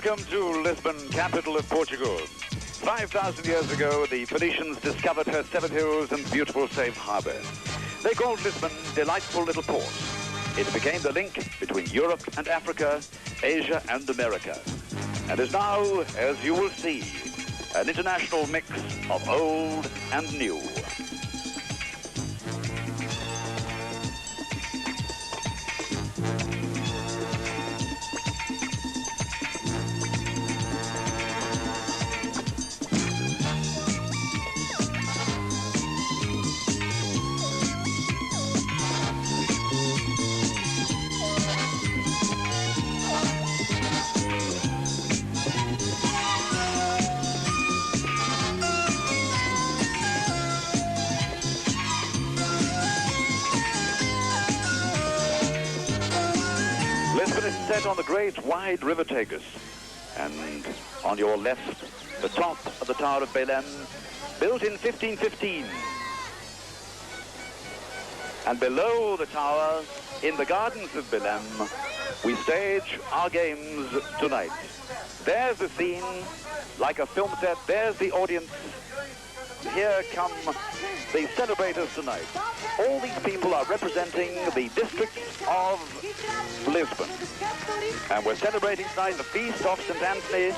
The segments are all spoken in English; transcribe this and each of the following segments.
Welcome to Lisbon, capital of Portugal. 5,000 years ago, the Phoenicians discovered her seven hills and beautiful safe harbour. They called Lisbon delightful little port. It became the link between Europe and Africa, Asia and America, and is now, as you will see, an international mix of old and new. Lisbon is set on the great wide river Tagus, and on your left, the top of the Tower of Belém, built in 1515. And below the tower, in the gardens of Belém, we stage our games tonight. There's the scene, like a film set, there's the audience. Here come the celebrators tonight. All these people are representing the districts of Lisbon. And we're celebrating tonight the feast of St. Anthony,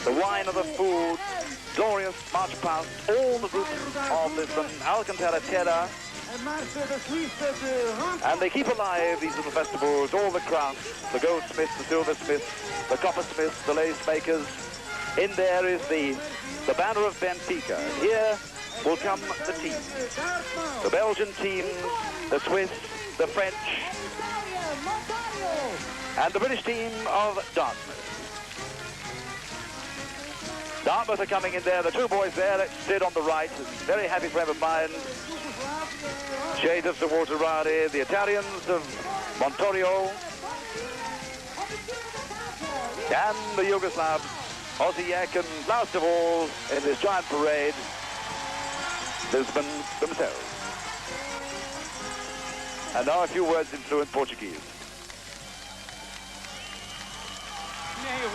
the wine of the food, glorious march past all the groups of Lisbon, Alcantara Terra. And they keep alive these little festivals, all the crafts, the goldsmiths, the silversmiths, the coppersmiths, the lace makers. In there is the banner of Benfica. And here will come the teams. The Belgian teams, the Swiss, the French, and the British team of Dartmouth. Dartmouth are coming in there. The two boys there sit on the right. Very happy frame of mind. Shades of Sir Walter Raleigh, the Italians of Montorio, and the Yugoslavs, Osijek, and last of all, in this giant parade, Lisbon themselves. And now a few words in fluent Portuguese.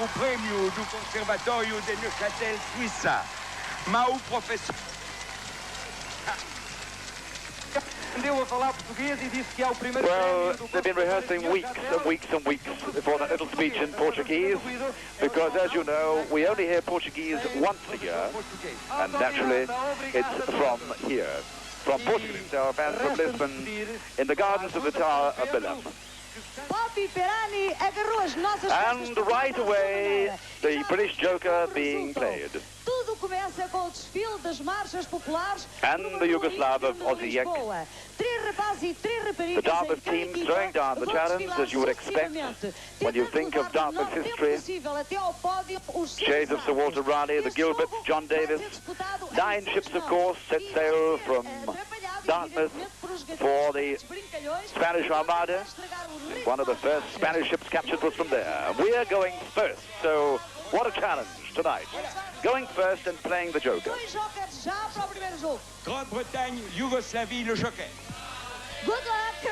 O prêmio do Conservatório de Neuchâtel, Suíça. Mau professor. Well, they've been rehearsing weeks and weeks and weeks before that little speech in Portuguese, because as you know, we only hear Portuguese once a year, and naturally it's from here, from Portugal itself and from Lisbon, in the gardens of the Tower of Belém. And right away, the British joker being played. And the Yugoslav of Osijek. The Dartmouth team throwing down the challenge, as you would expect when you think of Dartmouth history. Shades of Sir Walter Raleigh, the Gilberts, John Davis. 9 ships, of course, set sail from Dartmouth for the Spanish Armada. One of the first Spanish ships captured was from there. We're going first, so what a challenge tonight. Going first and playing the joker. Grande-Bretagne, Yougoslavie, le joker. Good luck.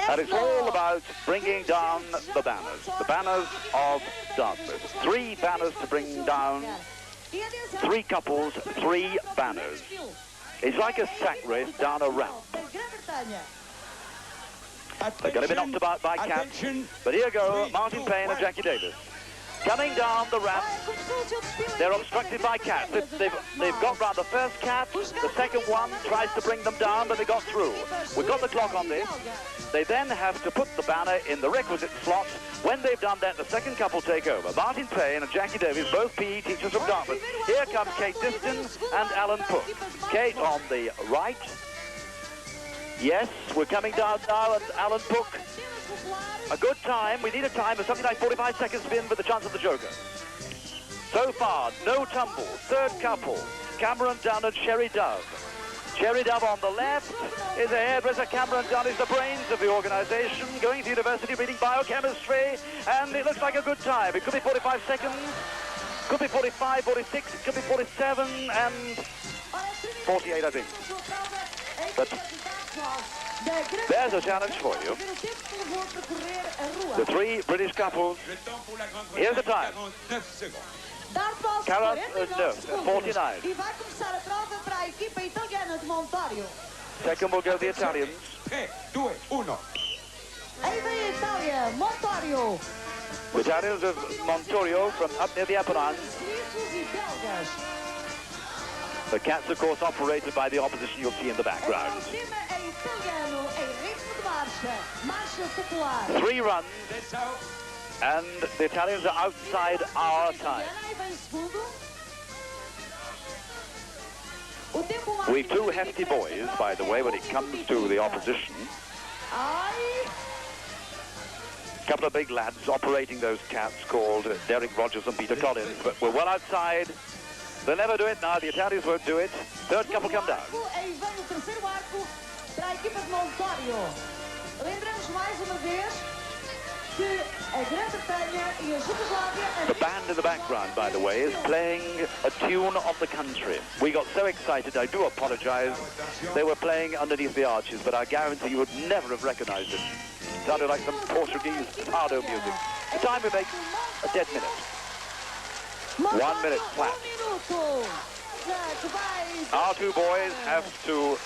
And it's all about bringing down the banners of Dartmouth. 3 banners to bring down, 3 couples, 3 banners. It's like a sack race down a ramp. They're going to be knocked about by cats, but here go Martin Payne and Jackie Davis. Coming down the ramp, they're obstructed by cats. They've got round the first cat, the second one tries to bring them down, but they got through. We've got the clock on this. They then have to put the banner in the requisite slot. When they've done that, the second couple take over. Martin Payne and Jackie Davis, both PE teachers from Dartmouth. Here comes Kate Diston and Alan Cook. Kate on the right. Yes, we're coming down now, and Alan Cook. A good time. We need a time of something like 45 seconds spin for the chance of the joker. So far, no tumble. Third couple, Cameron Dunn and Sherry Dove. Sherry Dove on the left is a hairdresser. Cameron Dunn is the brains of the organisation, going to university reading biochemistry, and it looks like a good time. It could be 45 seconds, could be 45, 46, it could be 47, and 48, I think. But There's a challenge for you. The three British couples. Le temps pour la Grande-Bretagne, Here's the time. 49 secondes. 49. E vai começar a prova para a equipa italiana de Montorio. Second will go the Italians. 3, 2, 1. Aí vem a Itália, Montorio. The Italians of Montorio from up near the Apennines. Suíços e belgas. The cats, of course, operated by the opposition you'll see in the background. O tema é italiano, em ritmo de marcha. Marcha popular. 3 runs, Atenção. and the Italians are outside our time. Aí vem segundo. O tempo máximo We've two hefty boys, by the way, when it comes to the opposition. Ai, A couple of big lads operating those cats called Derek Rogers and Peter Collins, but we're well outside. They'll never do it now. The Italians won't do it. Third couple come down. Aí vem o terceiro arco para a equipa de Montorio. Lembramos mais uma vez que a Grã-Bretanha e a Jugoslávia... The band in the background, by the way, is playing a tune of the country. We got so excited, I do apologize. They were playing underneath the arches, but I guarantee you would never have recognized it. It sounded like some Portuguese fado music. The time we make a dead minute. 1 minute flat. Our two boys have to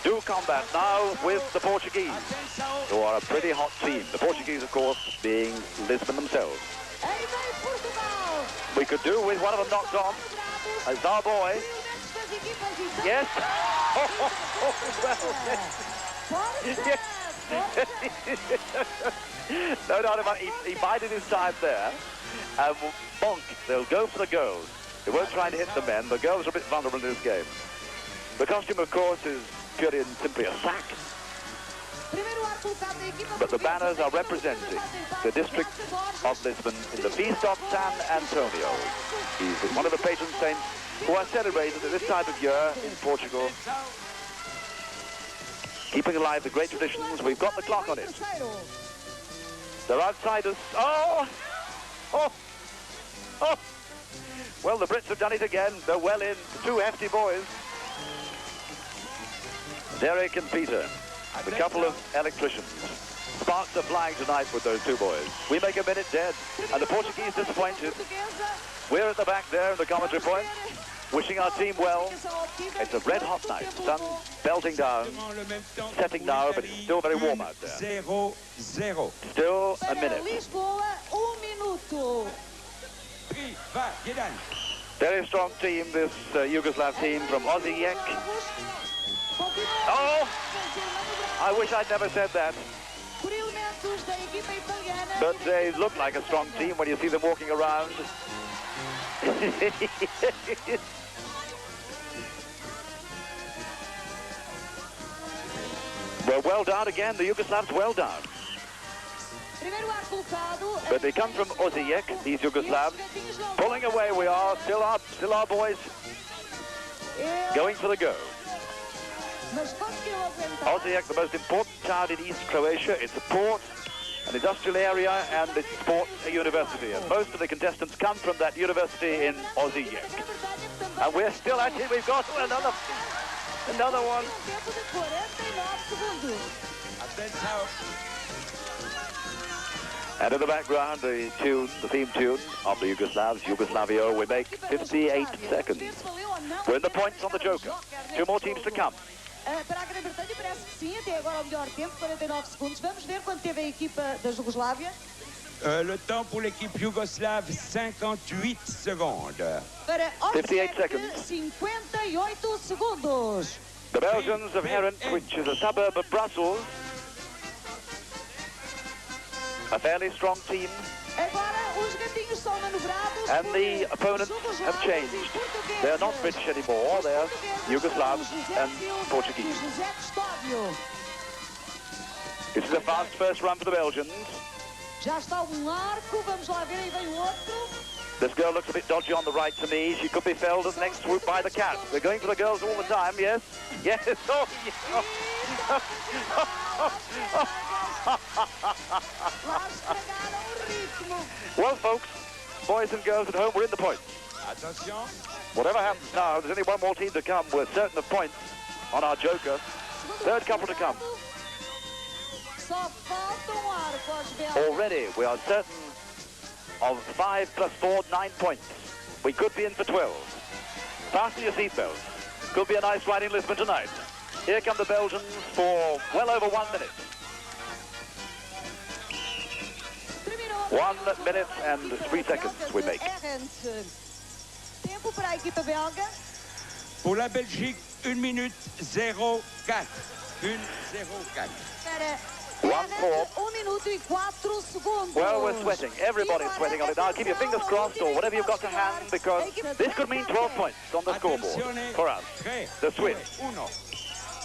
do combat now with the Portuguese, who are a pretty hot team. The Portuguese, of course, being Lisbon themselves. Aí vem Portugal. We could do with one of them knocked on. As our boy. Yes. No doubt about it. He bided his time there. And bonk, they'll go for the girls. They won't try to hit the men. The girls are a bit vulnerable in this game. The costume, of course, is purely and simply a sack. But the banners are representing the district of Lisbon in the feast of San Antonio. He's one of the patron saints who are celebrated at this time of year in Portugal. Keeping alive the great traditions. We've got the clock on it. They're outside us. Oh! Oh! Oh! Well, the Brits have done it again. They're well in. The two hefty boys. Derek and Peter, the couple of electricians. Sparks are flying tonight with those two boys. We make a minute dead, and the Portuguese disappointed. We're at the back there in the commentary point, wishing our team well. It's a red-hot night. Sun belting down, setting now, but it's still very warm out there. 0-0. Still a minute. Lisboa, minuto. Very strong team, this Yugoslav team from Osijek. Oh! I wish I'd never said that. But they look like a strong team when you see them walking around. Well done again, the Yugoslavs well done. But they come from Osijek, these Yugoslavs. Pulling away we are, still our boys going for the go. Osijek, the most important town in East Croatia. It's a port, an industrial area, and it's sports a university. And most of the contestants come from that university in Osijek. And we're still at it. We've got another one. And in the background, the theme tune of the Yugoslavs, Yugoslavia. We make 58 seconds. We're in the points on the Joker. 2 more teams to come. Para a Grã-Bretanha parece que sim, até agora o melhor tempo, 49 segundos. Vamos ver quando teve a equipa da Jugoslávia. Le temps pour l'équipe yougoslave, 58 secondes. Para 58 seconds. 58 segundos. The Belgians of Herent, which is a suburb of Brussels. A fairly strong team. Agora os gatinhos são manuvrados. And the opponents have changed. They're not British anymore, they're Yugoslavs and Portuguese. This is a fast first run for the Belgians. Já está arco, vamos lá ver, aí vem o outro. This girl looks a bit dodgy on the right to me. She could be felled at the next swoop by the cat. They're going for the girls all the time, yes? Yes, oh, yeah. Well, folks, boys and girls at home, we're in the points. Attention. Whatever happens now, there's only one more team to come. We're certain of points on our Joker. Third couple to come. Só falta arco aos belgas. Already, we are certain of 5 plus 4, 9 points. We could be in for 12. Fasten your seatbelts. Could be a nice ride in Lisbon tonight. Here come the Belgians for well over 1 minute. 1 minute and 3 seconds we make. Tempo para a equipa belga. Pour la Belgique, 1 minute 04. 1:04. Para 1:04. 1 minuto e 4 segundos. Well, we're sweating. Everybody's sweating on it now. Keep your fingers crossed or whatever you've got to hand, because this could mean 12 points on the scoreboard for us. The Swiss.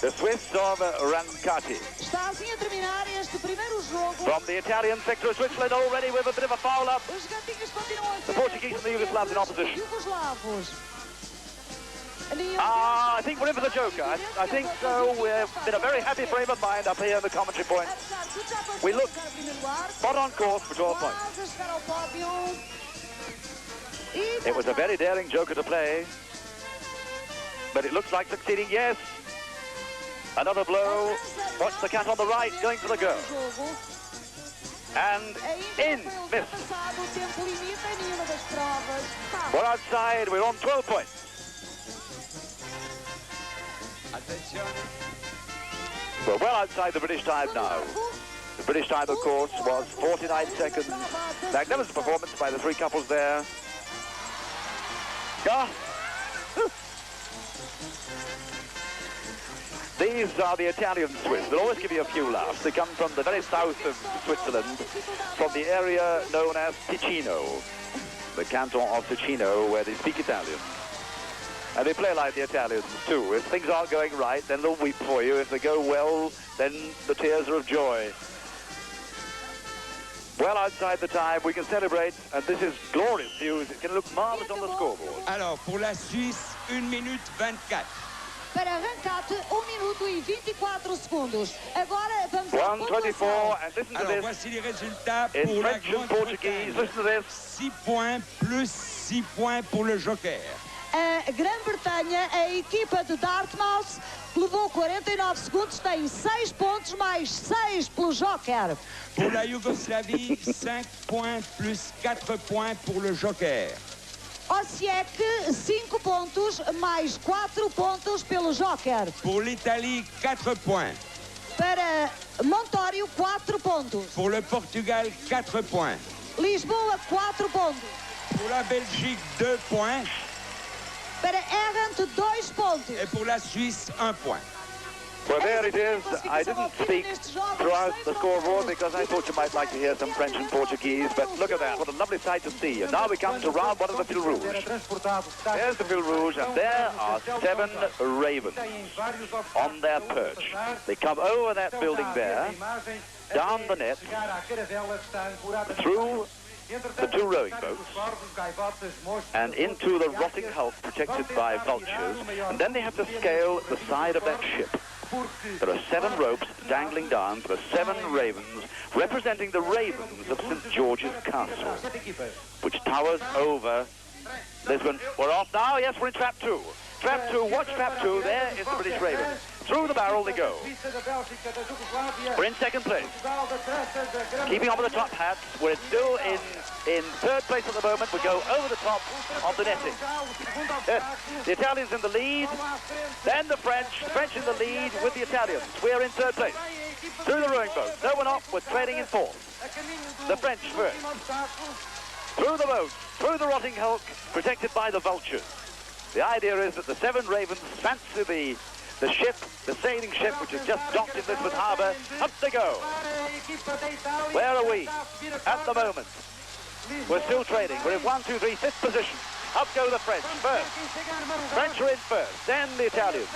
The Swiss of Rancati. Está assim a terminar este primeiro jogo. From the Italian sector of Switzerland, already with a bit of a foul up. Os gatinhos continuam a The Portuguese and the Yugoslavs in opposition. Jugoslavos. I think we're in for the joker. I think so. We're in a very happy frame of mind up here in the commentary point. We look spot on course for 12 points. It was a very daring joker to play, but it looks like succeeding. Yes. Another blow. Watch the cat on the right, going for the girl. And in. Missed. We're outside. We're on 12 points. We're well outside the British time now. The British time, of course, was 49 seconds. Magnificent performance by the three couples there. These are the Italian Swiss. They'll always give you a few laughs. They come from the very south of Switzerland, from the area known as Ticino, the canton of Ticino, where they speak Italian. And they play like the Italians too. If things aren't going right, then they'll weep for you. If they go well, then the tears are of joy. Well outside the time, we can celebrate, and this is glorious news. It's going to look marvellous on the scoreboard. Alors, pour la Suisse, 1 minute 24. Para Rancati, 1 minuto e 24 segundos. Agora vamos à 1:24, and listen to Alors, this. voici les résultats In pour la French and Portuguese, Grande-Bretagne. listen to this. 6 points plus 6 points pour le Joker. A Grã-Bretanha, a equipa de Dartmouth, levou 49 segundos, tem 6 pontos mais 6 pelo Joker. Pour la Yougoslavie, 5 points plus 4 points pour le Joker. Osiek, 5 pontos mais 4 pontos pelo Joker. Pour l'Italie, 4 points. Para Montório, 4 pontos. Pour le Portugal, 4 points. Lisboa, 4 pontos. Pour la Belgique, 2 points. Para Errant, 2 pontos. Et pour la Suisse, 1 point. Well, there it is. I didn't speak throughout the scoreboard because I thought you might like to hear some French and Portuguese, but look at that. What a lovely sight to see. And now we come to round one of the Fil Rouge. There's the Fil Rouge, and there are 7 ravens on their perch. They come over that building there, down the net, through the 2 rowing boats, and into the rotting hulk protected by vultures, and then they have to scale the side of that ship. There are 7 ropes dangling down for the 7 ravens, representing the ravens of St. George's Castle, which towers over Lisbon. We're off now. Yes, we're in trap 2. Trap 2, watch trap 2. There is the British Raven. Through the barrel they go. We're in second place. Keeping on with the top hats. We're still in third place at the moment. We go over the top of the netting. The Italians in the lead. Then the French in the lead with the Italians. We're in third place. Through the rowing boat. No one off. We're trailing in fourth. The French first. Through the boat. Through the rotting hulk. Protected by the vultures. The idea is that the 7 ravens fancy the ship, the sailing ship, which has just docked in Lisbon Harbour. Up they go. Where are we? At the moment, we're still trading. We're in 1, 2, 3, 5th position. Up go the French first. French are in first, then the Italians.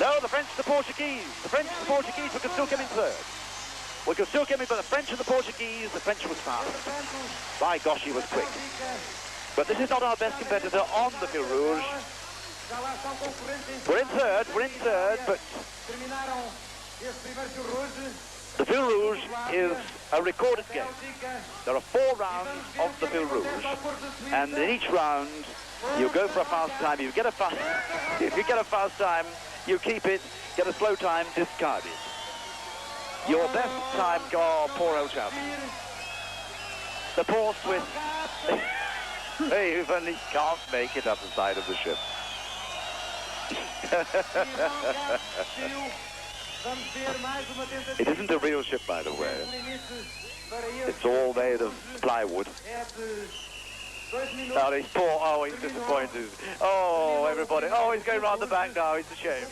No, the French, the Portuguese. The French, the Portuguese, we can still come in third. We can still come in, but the French and the Portuguese, the French was fast. By gosh, he was quick. But this is not our best competitor on the Fil Rouge. We're in third, but the Fil Rouge is a recorded game. There are 4 rounds of the Fil Rouge, and in each round you go for a fast time. If you get a fast time, you keep it, get a slow time, discard it. Your best time, oh, poor old chap. The poor Swiss. They even can't make it up the side of the ship. It isn't a real ship, by the way. It's all made of plywood. Oh, he's poor. Oh, he's disappointed. Oh, everybody. Oh, he's going round the back now. It's a shame.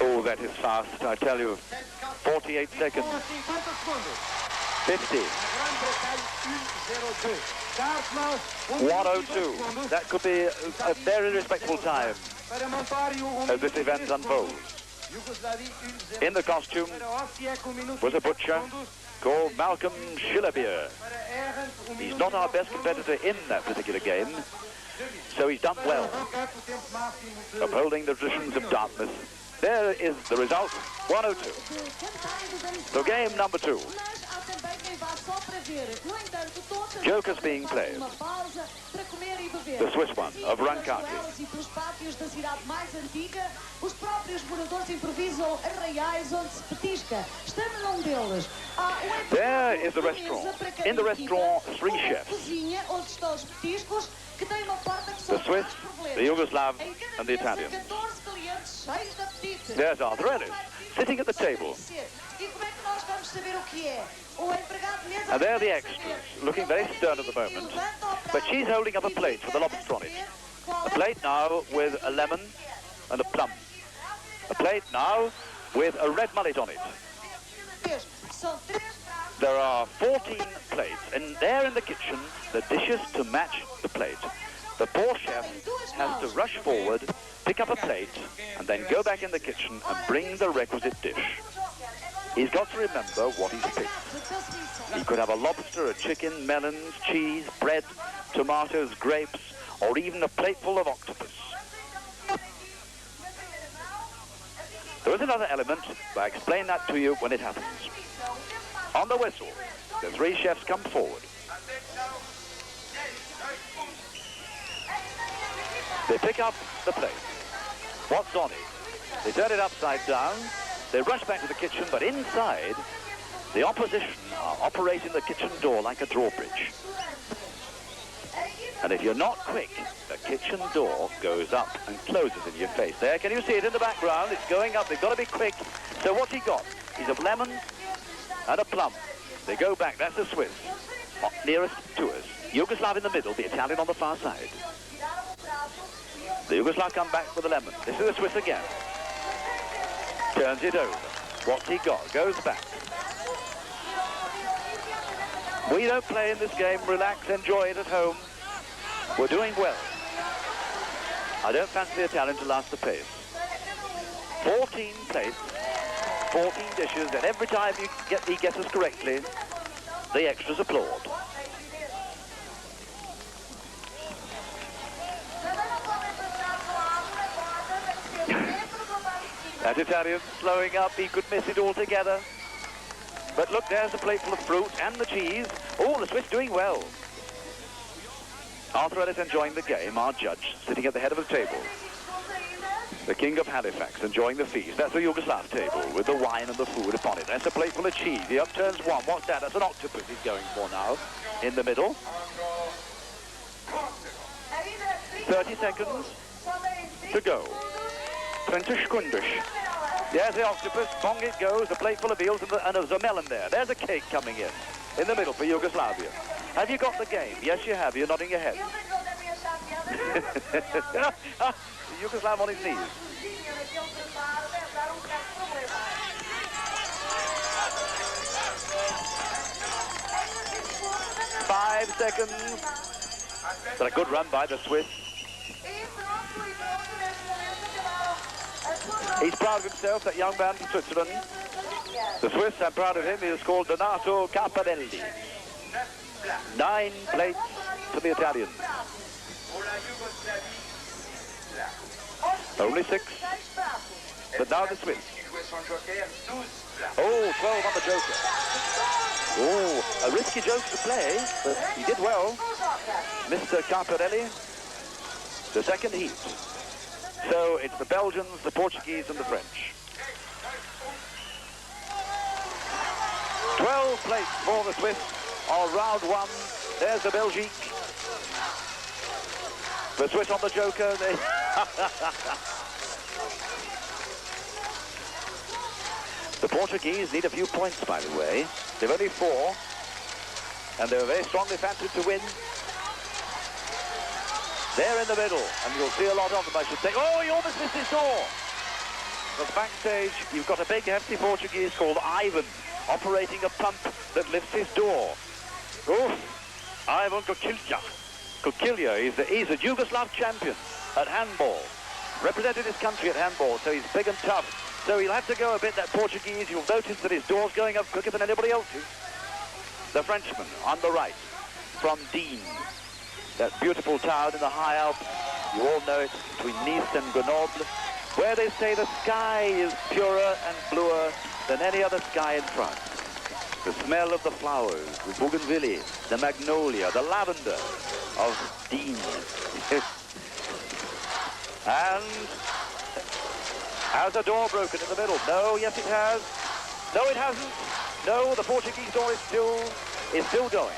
Oh, that is fast, I tell you. 48 seconds. 50. 102. That could be a very respectable time as this event unfolds. In the costume was a butcher called Malcolm Schillebeer. He's not our best competitor in that particular game, so he's done well, upholding the traditions of Dartmouth. There is the result, 102. So game number 2. Jokers being played. The Swiss one of Rancati. There is the restaurant. In the restaurant, 3 chefs. The Swiss, the Yugoslav, and the Italian. There's Arthur Ellis, sitting at the table. And there are the extras, looking very stern at the moment. But she's holding up a plate with a lobster on it. A plate now with a lemon and a plum. A plate now with a red mullet on it. There are 14 plates, and there in the kitchen, the dishes to match the plate. The poor chef has to rush forward, pick up a plate, and then go back in the kitchen and bring the requisite dish. He's got to remember what he's picked. He could have a lobster, a chicken, melons, cheese, bread, tomatoes, grapes, or even a plateful of octopus. There is another element, but I explain that to you when it happens. On the whistle, the 3 chefs come forward. They pick up the plate. What's on it? They turn it upside down. They rush back to the kitchen, but inside, the opposition are operating the kitchen door like a drawbridge. And if you're not quick, the kitchen door goes up and closes in your face. There, can you see it in the background? It's going up. They've got to be quick. So what's he got? He's a lemon and a plum. They go back. That's the Swiss, nearest to us. Yugoslav in the middle, the Italian on the far side. The Yugoslav come back with a lemon. This is the Swiss again. Turns it over. What's he got? Goes back. We don't play in this game. Relax, enjoy it at home. We're doing well. I don't fancy the Italian to last the pace. 14 plates, 14 dishes, and every time he guesses correctly, the extras applaud. That Italian slowing up, he could miss it altogether. But look, there's the plateful of fruit and the cheese. Oh, the Swiss doing well. Arthur Ellis enjoying the game, our judge, sitting at the head of the table. The King of Halifax enjoying the feast. That's the Yugoslav table with the wine and the food upon it. That's a plateful of cheese. He upturns one. What's that? That's an octopus he's going for now. In the middle. 30 seconds to go. 20 seconds. There's the octopus. Bong it goes. A plateful of eels and there's a melon there. There's a cake coming in the middle for Yugoslavia. Have you got the game? Yes, you have. You're nodding your head. Yugoslav on his knees. Five seconds. But a good run by the Swiss. He's proud of himself, that young man from Switzerland. The Swiss, I'm proud of him. He is called Donato Caparelli. 9 plates to the Italians. Only 6. But now the Swiss. Oh, 12 on the joker. Oh, a risky joke to play, but he did well. Mr. Caparelli, the second heat. So it's the Belgians, the Portuguese and the French. 12 plates for the Swiss on round one. There's the Belgique. The Swiss on the joker. The Portuguese need a few points, by the way. They've only 4, and they're very strongly fancied to win. They're in the middle, and you'll see a lot of them, I should say. Oh, he almost missed his door. But backstage, you've got a big, hefty Portuguese called Ivan, operating a pump that lifts his door. Oof, Ivan Kokilja. He's a Yugoslav champion at handball. Represented his country at handball, so he's big and tough. So he'll have to go a bit, that Portuguese. You'll notice that his door's going up quicker than anybody else's. The Frenchman on the right, from Digne. That beautiful town in the high Alps. You all know it, between Nice and Grenoble, where they say the sky is purer and bluer than any other sky in France. The smell of the flowers, the bougainvillea, the magnolia, the lavender of Digne. And has a door broken in the middle? No, yes it has. No, it hasn't. No, the Portuguese door is still going.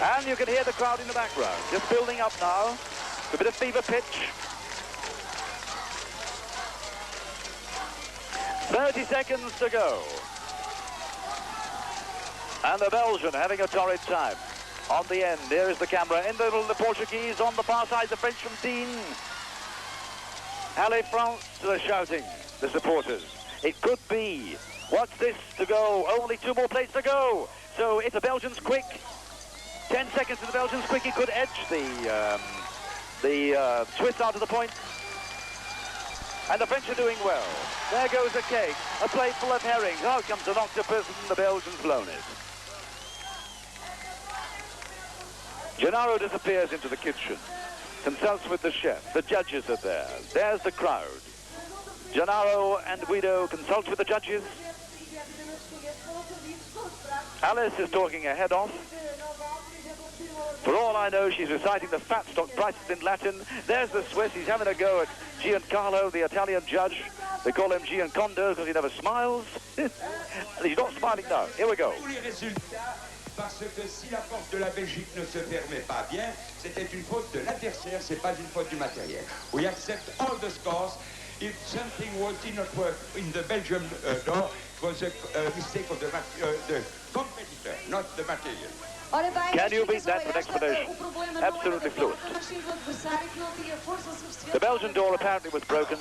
And you can hear the crowd in the background, just building up now. A bit of fever pitch. 30 seconds to go. And the Belgian having a torrid time. On the end, here is the camera. In the middle, the Portuguese. On the far side, the French from Digne. Allez France, they're shouting, the supporters. It could be. What's this to go? Only 2 more plates to go. So if the Belgians quick, 10 seconds to the Belgians quick, he could edge the Swiss out of the point. And the French are doing well. There goes a cake, a plate full of herrings. Out comes an octopus and the Belgians blown it. Gennaro disappears into the kitchen, consults with the chef. The judges are there. There's the crowd. Gennaro and Guido consult with the judges. Alice is talking her head off. For all I know, she's reciting the fat stock prices in Latin. There's the Swiss. He's having a go at Giancarlo, the Italian judge. They call him Giancondo because he never smiles. He's not smiling now. Here we go. Parce que si la force de la Belgique ne se permet pas bien, c'était une faute de l'adversaire, c'est pas une faute du matériel. We accept all the scores. If something did not work in the Belgium door, it was a mistake of the competitor, not the material. Can you beat that with explanation? Absolutely fluent. The Belgian door apparently was broken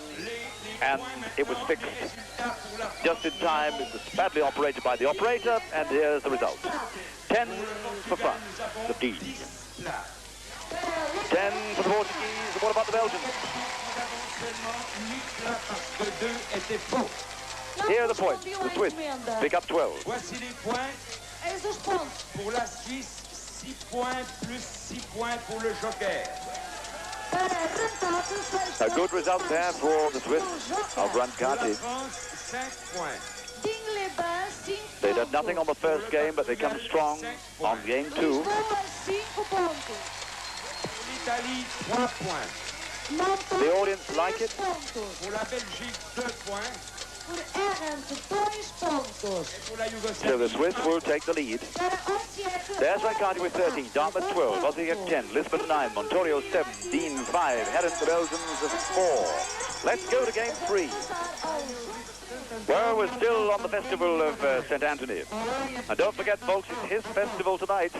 and it was fixed just in time. It was badly operated by the operator, and here's the result. 10 for France, the D. 10 for the Portuguese. What about the Belgians? Here are the points. The Swiss pick up 12. Voici les points. Pour la Suisse, 6 points plus 6 points pour le joker. A good result there for the Swiss of Rancati. They did nothing on the first game, but they come strong on game 2. The audience like it. So the Swiss will take the lead. There's Rancati with 13, Dartmouth 12, Osijek 10, Lisbon 9, Montorio 7, Digne 5, Herent the Belgians 4. Let's go to game 3. Well, we're still on the festival of St. Anthony. And don't forget, folks, it's his festival tonight.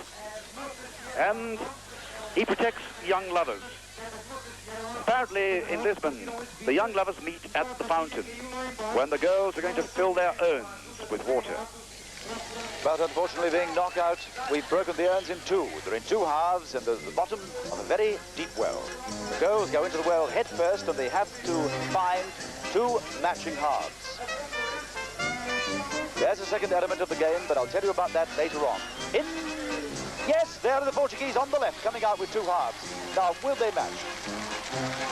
And he protects young lovers. Apparently, in Lisbon, the young lovers meet at the fountain when the girls are going to fill their urns with water. But unfortunately, being knocked out, we've broken the urns in 2. They're in 2 halves, and there's the bottom of a very deep well. The girls go into the well head first, and they have to find 2 matching halves. There's the second element of the game, but I'll tell you about that later on. Yes, there are the Portuguese on the left, coming out with 2 halves. Now, will they match?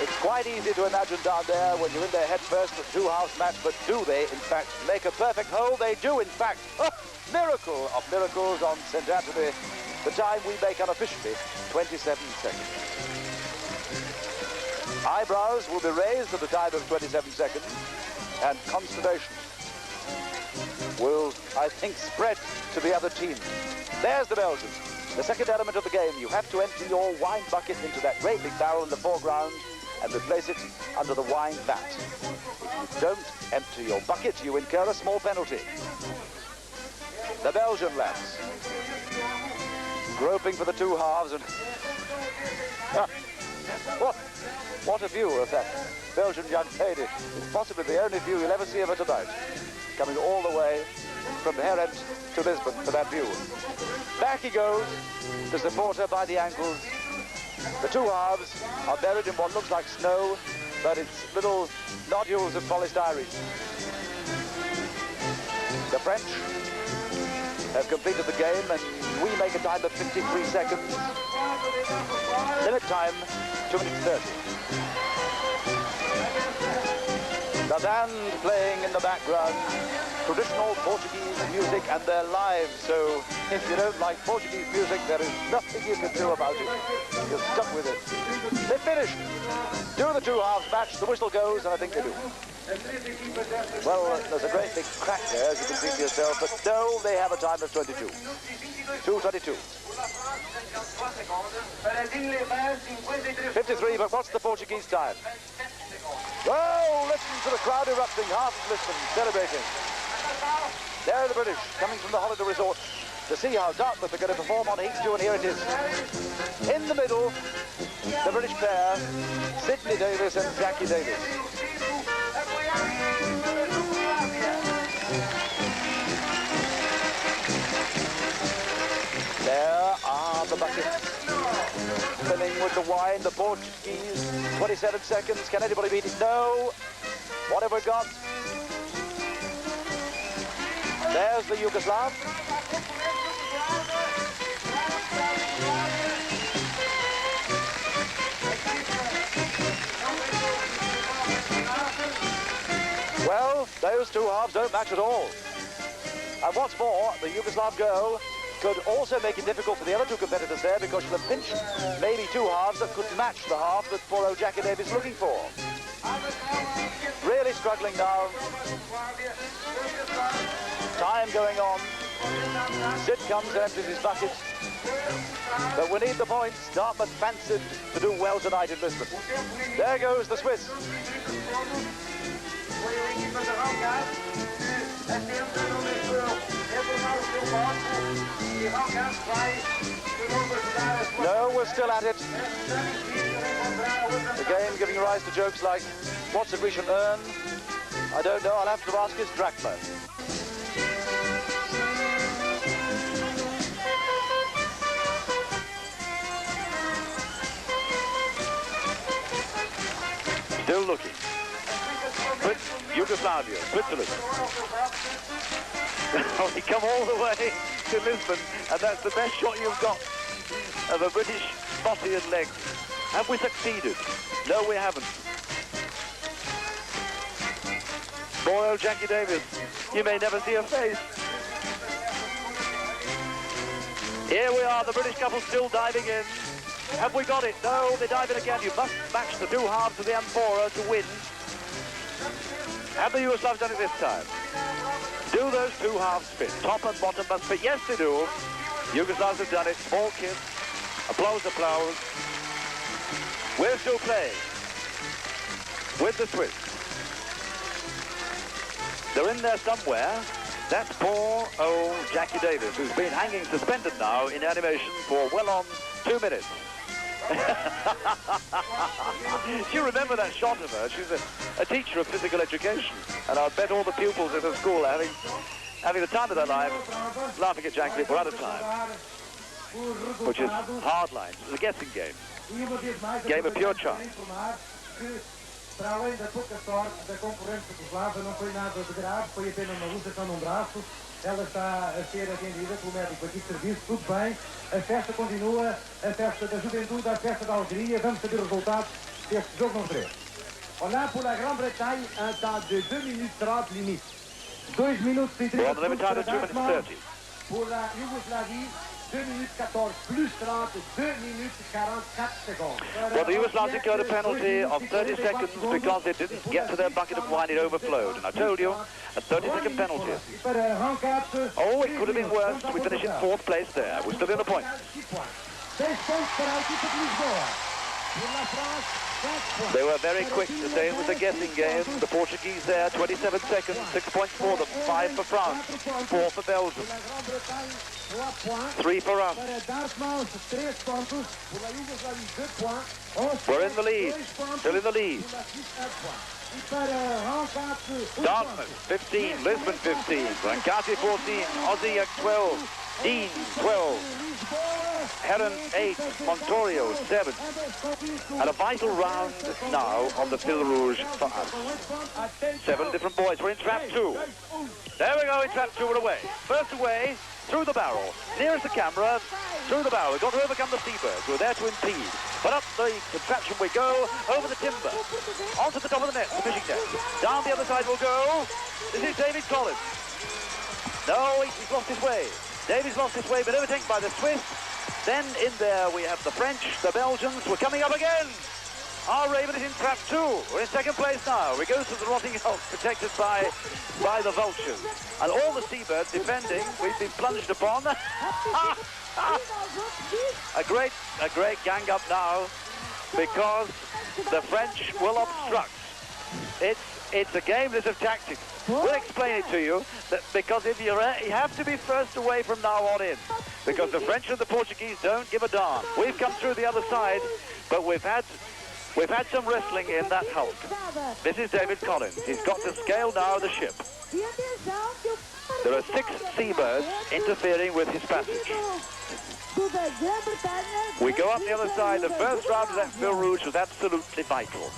It's quite easy to imagine down there when you're in there head first with 2 halves match, but do they, in fact, make a perfect hole? They do, in fact. Oh, miracle of miracles on St. Anthony. The time we make unofficially, 27 seconds. Eyebrows will be raised at a time of 27 seconds, and consternation will, I think, spread to the other team. There's the Belgians. The second element of the game, you have to empty your wine bucket into that great big barrel in the foreground and replace it under the wine vat. If you don't empty your bucket, you incur a small penalty. The Belgian lads, groping for the two halves, and what a view of that Belgian young lady. It's possibly the only view you'll ever see of her tonight, coming all the way from Herent to Lisbon for that view. Back he goes, to support her by the ankles. The two halves are buried in what looks like snow, but it's little nodules of polystyrene. The French have completed the game, and we make a time of 53 seconds. Limit time, 2 minutes 30. The band playing in the background, traditional Portuguese music, and they're live, so if you don't like Portuguese music, there is nothing you can do about it. You're stuck with it. They finished. Do the two halves match, the whistle goes, and I think they do. Well, there's a great big crack there, as you can see for yourself, but no, they have a time of 22. 2:22. 53, but what's the Portuguese time? Oh, listen to the crowd erupting, half of Lisbon celebrating. There are the British coming from the holiday resort to see how Dartmouth are going to perform on Heats 2, and here it is. In the middle, the British pair, Sydney Davis and Jackie Davis. There are the buckets filling with the wine. The Portuguese, 27 seconds. Can anybody beat it? No. What have we got? There's the Yugoslav. Well, those two halves don't match at all. And what's more, the Yugoslav girl could also make it difficult for the other two competitors there, because she'll have pinched maybe two halves that could match the half that poor old Jackie Davis is looking for. Really struggling now. Time going on. Sid comes and empties his bucket. But we need the points. Dartmouth fancied to do well tonight in Lisbon. There goes the Swiss. No, we're still at it. The game giving rise to jokes like, what's a Grecian urn? I don't know, I'll have to ask his drachma. Still looking. Yugoslavia, Switzerland. We come all the way to Lisbon, and that's the best shot you've got of a British body and legs. Have we succeeded? No, we haven't. Boy, oh, Jackie Davis, you may never see her face. Here we are, the British couple still diving in. Have we got it? No, they dive in again. You must match the two halves of the amphora to win. Have the Yugoslavs done it this time? Do those two halves fit? Top and bottom must fit. Yes, they do. Yugoslavs have done it. Small kiss. Applause, applause. We're still playing with the Swiss. They're in there somewhere. That's poor old Jackie Davis, who's been hanging suspended now in animation for well on 2 minutes. Do you remember that shot of her? She's a teacher of physical education, and I bet all the pupils at her school are having the time of their lives, laughing at Jackie for other time, which is hard lines. It's a guessing game. Game of pure chance. Para além da pouca sorte da concorrente jugoslava, não foi nada de grave, foi apenas uma luxação num braço. Ela está a ser atendida pelo médico aqui de serviço, tudo bem. A festa continua, a festa da juventude, a festa da alegria. Vamos saber os resultados deste jogo não 3. On a pour la Grande-Bretagne un temps de 2 minutes 30 limite. 2 minutes et 30 Well, the limit time is 2 minutes 30. Pour la Yougoslavie, 2 minutes 14 plus 30, 2 minutes 44 secondes. Well, the Yugoslavs incurred a penalty of 30 seconds because they didn't get to their bucket of wine, it overflowed. And I told you, a 30-second penalty. Oh, it could have been worse. We finished in 4th place there. We're still in the points. They were very quick to say it was a guessing game. The Portuguese there, 27 seconds, 6 points for them, 5 for France, 4 for Belgium, 3 for us. We're in the lead, still in the lead. Dartmouth 15, Lisbon 15, Brancati 14, Aussie 12, Dean 12. Heron 8, Montorio 7. And a vital round now on the Fil Rouge for us. 7 different boys. We're in trap 2. There we go in trap 2, we're away. First away, through the barrel. Nearest the camera, through the barrel. We've got to overcome the seabirds who are there to impede. But up the contraption we go, over the timber. Onto the top of the net, the fishing net. Down the other side we'll go. This is David Collins. No, he's lost his way. David's lost his way, but overtaken by the Swiss. Then in there we have the French, the Belgians. We're coming up again. Our Raven is in trap 2. We're in 2nd place now. We go to the rotting hulk, protected by the vultures. And all the seabirds defending. We've been plunged upon. a great gang up now, because the French will obstruct. It's a game of tactics. We'll explain it to you, because if you have to be first away from now on in, because the French and the Portuguese don't give a darn. We've come through the other side, but we've had some wrestling in that hulk. This is David Collins. He's got to scale now the ship. There are 6 seabirds interfering with his passage. We go up the other side. The first round of that Fil Rouge was absolutely vital.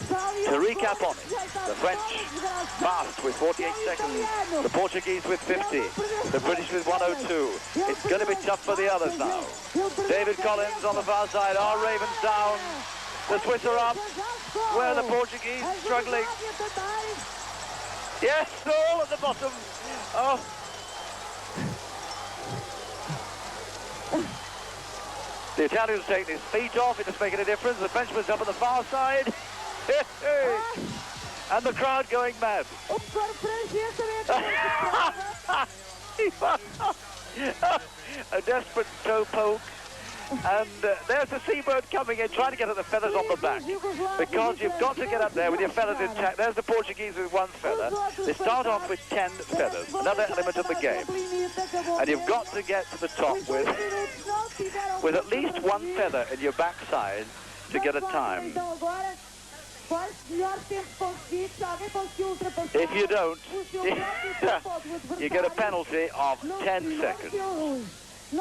To recap on it, the French fast with 48 seconds, the Portuguese with 50, the British with 102. It's going to be tough for the others now. David Collins on the far side, our Ravens down, the Swiss are up, where the Portuguese struggling. Yes, all at the bottom. Oh. The Italian's taking his feet off, it doesn't make any difference. The Frenchman's up on the far side. And the crowd going mad. A desperate toe poke. And there's the seabird coming in, trying to get at the feathers on the back. Because you've got to get up there with your feathers intact. There's the Portuguese with 1 feather. They start off with 10 feathers, another element of the game. And you've got to get to the top with at least 1 feather in your backside to get a time. If you don't, you get a penalty of 10 seconds. A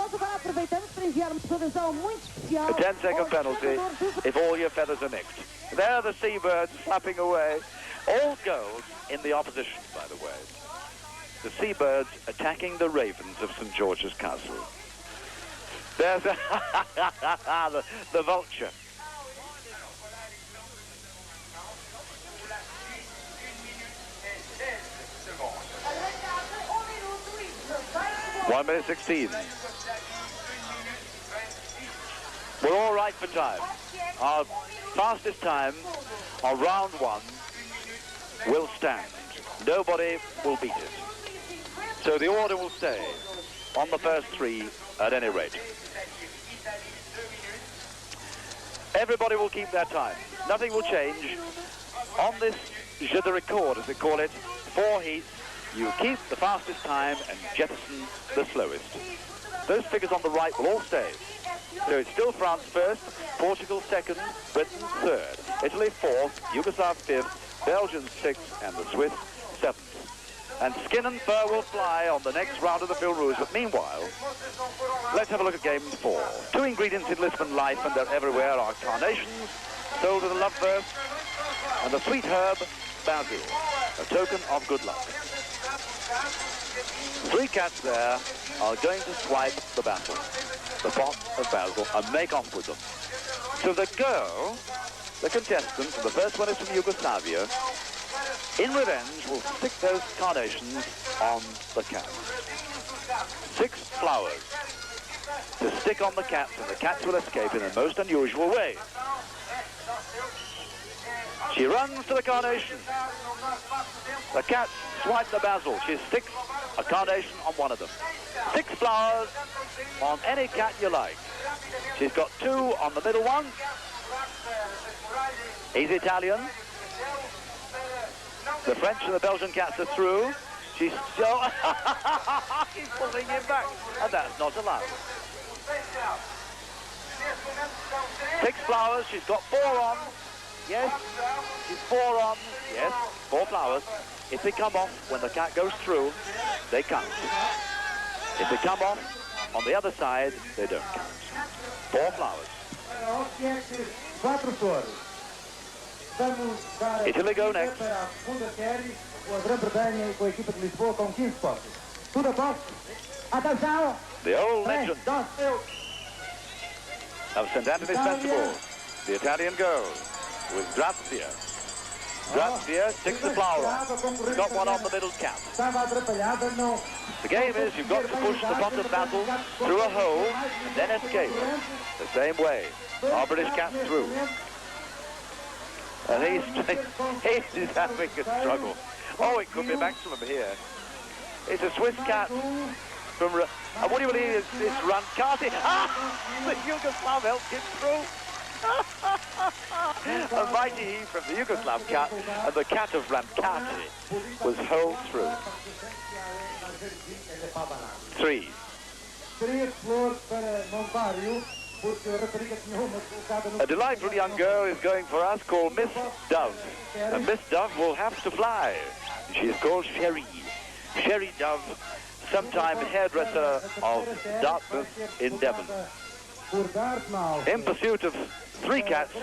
10-second penalty if all your feathers are nicked. There are the seabirds flapping away. All goals in the opposition, by the way. The seabirds attacking the ravens of St. George's Castle. There's the vulture. 1 minute 16. We're all right for time. Our fastest time on round 1 will stand. Nobody will beat it. So the order will stay on the first 3 at any rate. Everybody will keep their time. Nothing will change. On this Jeux de record, as they call it, 4 heats, you keep the fastest time and jettison the slowest. Those figures on the right will all stay. So it's still France first, Portugal second, Britain third, Italy fourth, Yugoslav fifth, Belgium sixth, and the Swiss seventh. And skin and fur will fly on the next round of the Fil Rouge. But meanwhile, let's have a look at game 4. 2 ingredients in Lisbon life, and they're everywhere, are carnations, sold to the lovebirds, and the sweet herb, basil, a token of good luck. 3 cats there are going to swipe the basil, the pot of basil, and make off with them. So the girl, the contestant, the first one is from Yugoslavia, in revenge will stick those carnations on the cat. 6 flowers to stick on the cats, and the cats will escape in a most unusual way. She runs to the carnation. The cats swipe the basil. She sticks a carnation on one of them. 6 flowers on any cat you like. She's got 2 on the middle one. He's Italian. The French and the Belgian cats are through. She's still... He's pulling him back. And that's not allowed. 6 flowers. She's got 4 on. Yes. She's 4 on. Yes. 4 flowers. If they come off when the cat goes through, they count. If they come off on the other side, they don't count. 4 flowers. Italy go next. The old legend of St. Anthony's Festival, the Italian girl with Grazia. Grazia sticks the flower on. He's got one on the middle cap. The game is you've got to push the pot of basil through a hole and then escape. The same way. Our British cat's through. And he's having a struggle. Oh, it could be maximum here. It's a Swiss cat from... And what do you believe is Rancati? Ah! The Yugoslav helped him through. A mighty heave from the Yugoslav cat, and the cat of Rancati was hurled through. 3. A delightful young girl is going for us called Miss Dove. And Miss Dove will have to fly. She is called Sherry. Sherry Dove, sometime hairdresser of Dartmouth in Devon. In pursuit of 3 cats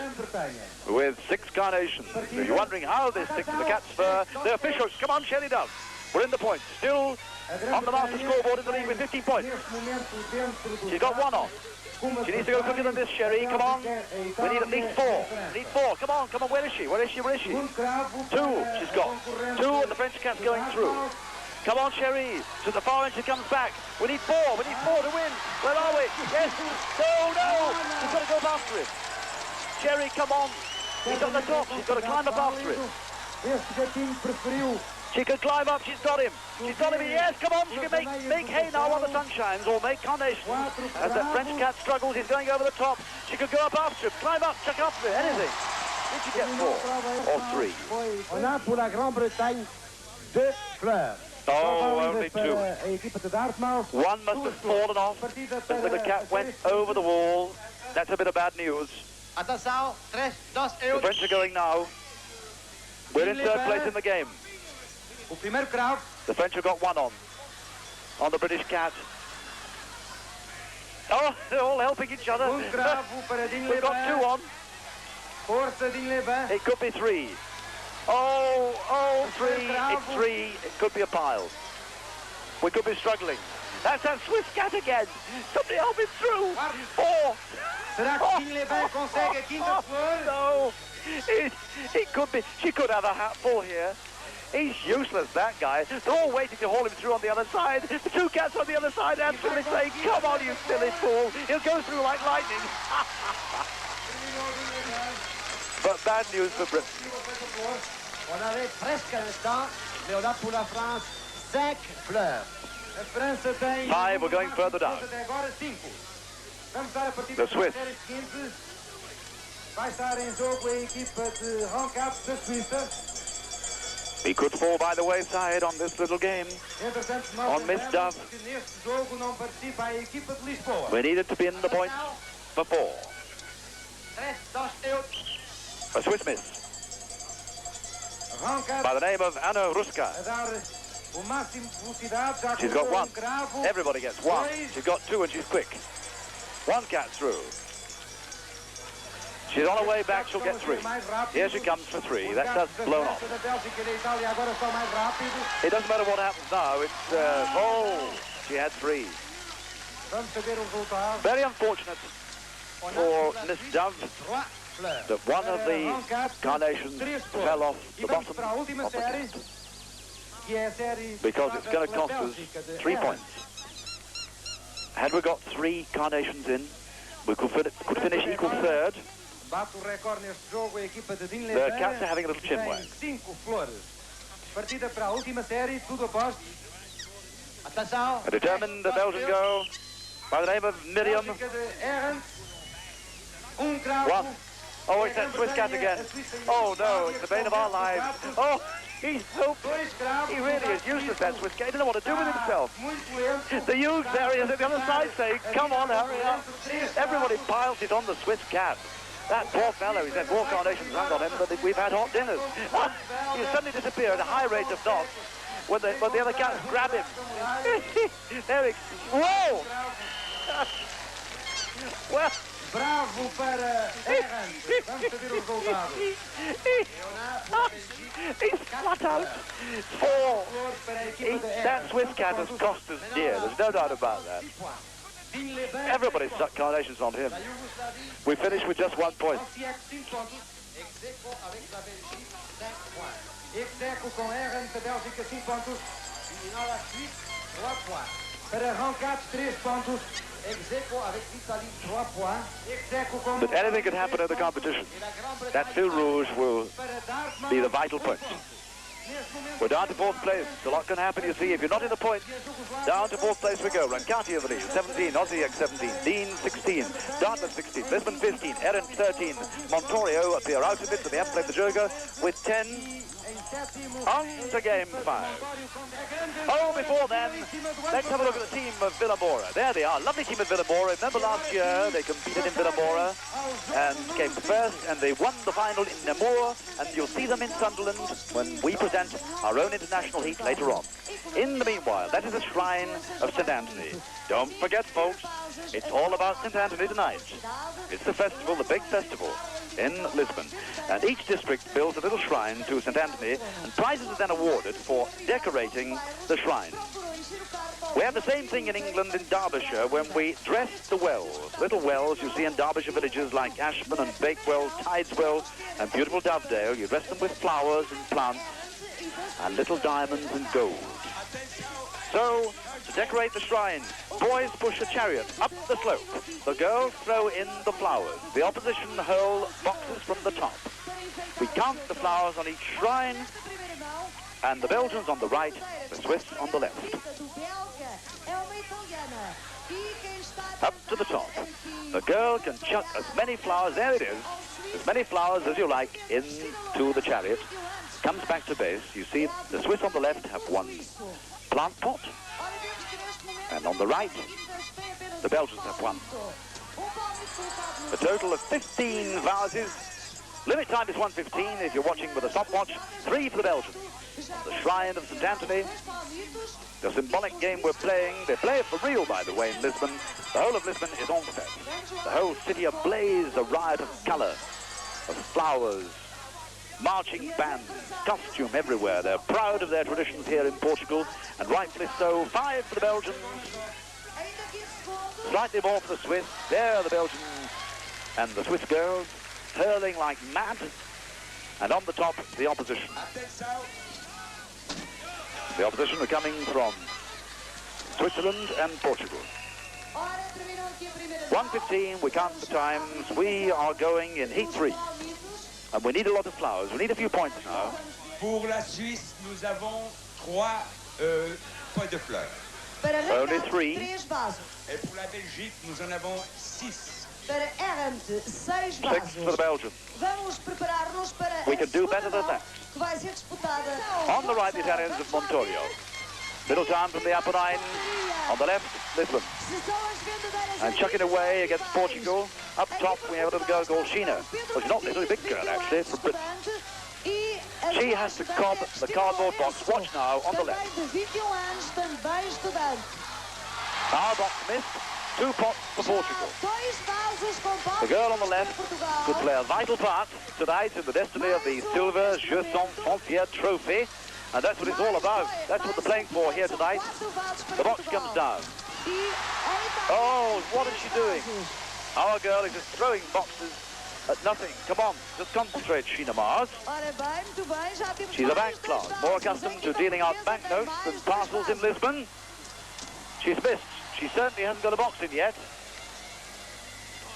with 6 carnations. If you're wondering how they stick to the cat's fur, the officials, come on, Sherry Dove. We're in the points. Still on the master scoreboard in the league with 15 points. She's got 1 on. She needs to go quicker than this, Sherry. Come on. We need at least 4. We need 4. Come on, come on. Where is she? Where is she? Where is she? 2. She's got 2, and the French cat's going through. Come on, Sherry. To the far end she comes back. We need 4. We need 4 to win. Where are we? Yes. No, no. She's got to go after him. Sherry, come on. He's on the top. She's got to climb up after him. She can climb up. She's got him. She's got him. Yes, come on. She can make hay now while the sun shines, or make carnations. As the French cat struggles, he's going over the top. She could go up after him. Climb up. Check after him. Anything. Did she get 4 or 3? Oh, only 2. One must have fallen off as the cat went over the wall. That's a bit of bad news. The French are going now. We're in 3rd place in the game. The French have got 1 on the British cat. Oh, they're all helping each other. We've got 2 on. It could be 3. Oh, 3. It's 3. It could be a pile. We could be struggling. That's that Swiss cat again. Somebody help him through. 4. No. It could be. She could have a hat full here. He's useless, that guy. They're all waiting to haul him through on the other side. The 2 cats on the other side absolutely saying, come on, you silly fool. He'll go through like lightning. But bad news for Britain. 5, we're going further down. The Swiss. He could fall by the wayside on this little game. On Miss Dove. We needed to be in the points for 4. A Swiss miss. By the name of Anna Ruska. She's got 1. Everybody gets 1. She's got 2 and she's quick. 1 cat through. She's on her way back, she'll get 3. Here she comes for 3. That's us blown off. It doesn't matter what happens now. It's, she had 3. Very unfortunate for Miss Dove that one of the carnations fell off the bottom of the cat. Because it's going to cost us 3 points. Had we got 3 carnations in, we could finish equal third. Bate o recorde neste jogo a equipa de Lisbon. The cats are having a little chin wag. 5 flores. Partida para a última série, tudo após. Atenção. A determined Belgian girl by the name of Miriam. One. Oh, it's that Swiss cat again. Oh no, it's the bane of our lives. Oh, he's hopeless. He really is useless, that Swiss cat. He doesn't know what to do with himself. The youth there is at the other side saying, come on, hurry up. Everybody piles it on the Swiss cat. That poor fellow, he's had 4 carnations hung on him, but we've had hot dinners. He suddenly disappeared at a high rate of knots when the other cats grab him. There he... Whoa! Well... Bravo para Errant. Vamos saber o resultado. He's flat out. 4. That Swiss cat has cost us dear. There's no doubt about that. Everybody stuck carnations on him. We finished with just 1 point. Ex-aequo com Errant, a Bélgica 5 pontos. Final à Suisse, 3 points. Para Rancat, 3 pontos. But anything can happen in the competition. That fil rouge will be the vital point. We're down to 4th place. A lot can happen, you see. If you're not in the points, down to 4th place we go. Rancati over the 17, Osijek 17, Dean 16, Dartmouth 16, Lisbon 15, Errant 13, Montorio appear out of it, so they haven't played the Jogo with 10. On to game 5. Oh, before then, let's have a look at the team of Villamora. There they are, lovely team of Villamora. Remember last year they competed in Villamora and came first, and they won the final in Namur, and you'll see them in Sunderland when we present our own international heat later on. In the meanwhile, that is the shrine of St. Anthony. Don't forget, folks, it's all about St. Anthony tonight. It's the festival, the big festival in Lisbon, and each district builds a little shrine to St. Anthony, and prizes are then awarded for decorating the shrine. We have the same thing in England, in Derbyshire, when we dress the wells. Little wells you see in Derbyshire villages like Ashburn and Bakewell, Tideswell and beautiful Dovedale. You dress them with flowers and plants and little diamonds and gold. So, to decorate the shrine, boys push a chariot up the slope. The girls throw in the flowers. The opposition hurl boxes from the top. We count the flowers on each shrine, and the Belgians on the right, the Swiss on the left. Up to the top. The girl can chuck as many flowers, there it is, as many flowers as you like into the chariot. Comes back to base. You see the Swiss on the left have 1 plant pot, and on the right, the Belgians have 1. A total of 15 vases. Limit time is 1:15 if you're watching with a stopwatch. 3 for the Belgians. The Shrine of St. Anthony. The symbolic game we're playing. They play it for real, by the way, in Lisbon. The whole of Lisbon is on fest. The whole city ablaze, a riot of colour, of flowers, marching bands, costume everywhere. They're proud of their traditions here in Portugal, and rightfully so. 5 for the Belgians. Slightly more for the Swiss. There are the Belgians and the Swiss girls, hurling like mad. And on the top, the opposition. The opposition are coming from Switzerland and Portugal. 1:15, we count the times. We are going in heat 3. And we need a lot of flowers. We need a few points now. Pour la Suisse, nous avons 3 pots de fleurs. Only 3. Et pour la Belgique, nous en avons 6. Para Errant, 6 6 for the Belgians. Vamos preparar-nos para We can do better than that. que vai ser disputada. On the right, the Italians of Montorio. Middle town from the Apennines. On the left, Lisbon. And chucking away against Portugal. Up top, we have a little girl called Sheena. Well, she's not little, a big girl, actually, from Britain. She has to cob the cardboard box. Watch now, on the left. Our box missed. 2 pots for Portugal. The girl on the left could play a vital part tonight in the destiny of the silver Jeux Sans Frontieres trophy. And that's what it's all about. That's what they're playing for here tonight. The box comes down. Oh, what is she doing? Our girl is just throwing boxes at nothing. Come on, just concentrate, Sheena Mars. She's a bank clerk, more accustomed to dealing out banknotes than parcels in Lisbon. She's missed. She certainly hasn't got a box in yet.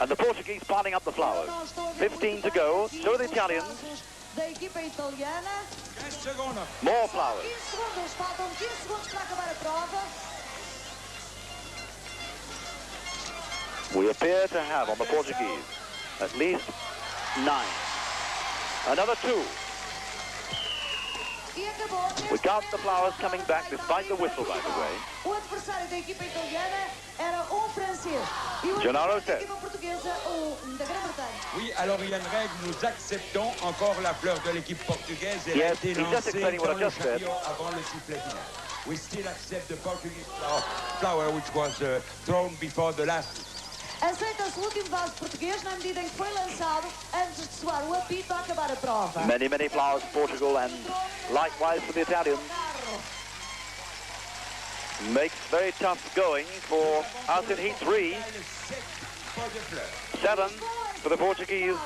And the Portuguese piling up the flowers. 15 to go. So are the Italians. Da equipa italiana. 15 secondes. More flowers. 15 segundos, faltam 15 segundos para acabar a prova. We appear to have on the Portuguese at least 9. Another 2. E acabou. We got the flowers coming back despite the whistle, by the way. O adversário da equipa italiana era francês. E o Gennaro adversário da said. equipa portuguesa, da Grã-Bretanha. Oui, alors il y a une règle, nous acceptons encore la fleur de l'équipe portugaise. Elle a Yes, été he's just lancée explaining what dans I le just said. chariot avant le sifflet final. We still accept the Portuguese flower which was thrown before the last. Aceita-se o último vaso português na medida em que foi lançado antes de soar o apito a acabar a prova. Many, many flowers for Portugal and likewise for the Italians. Makes very tough going for us in heat 3. 7 for the Portuguese.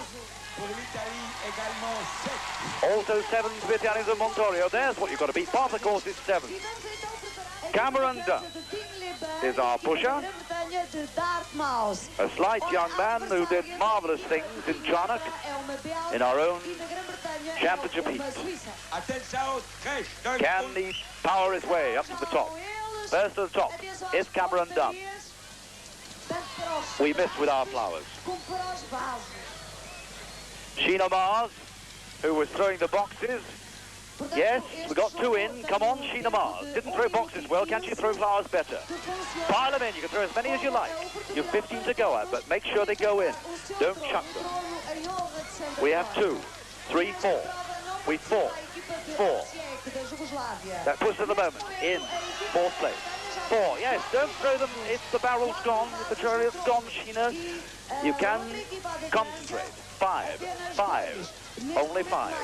Pour l'Italie également 7. Also 7 for the Italians of Montorio. There's what you've got to beat. Part of the course is 7. Cameron Dunn is our pusher. A slight young man who did marvellous things in Charnock in our own championship heat. Can he power his way up to the top? First to the top is Cameron Dunn. We missed with our flowers. Sheena Mars, who was throwing the boxes. Yes, we got 2 in. Come on, Sheena Mars. Didn't throw boxes well. Can she throw flowers better? Pile them in. You can throw as many as you like. You've 15 to go at, but make sure they go in. Don't chuck them. We have 2, 3, 4. We 4. 4. That puts at the moment in 4th place. 4. Yes, don't throw them if the barrel's gone, if the chariot's gone, Sheena. You can concentrate. 5. 5. Only 5.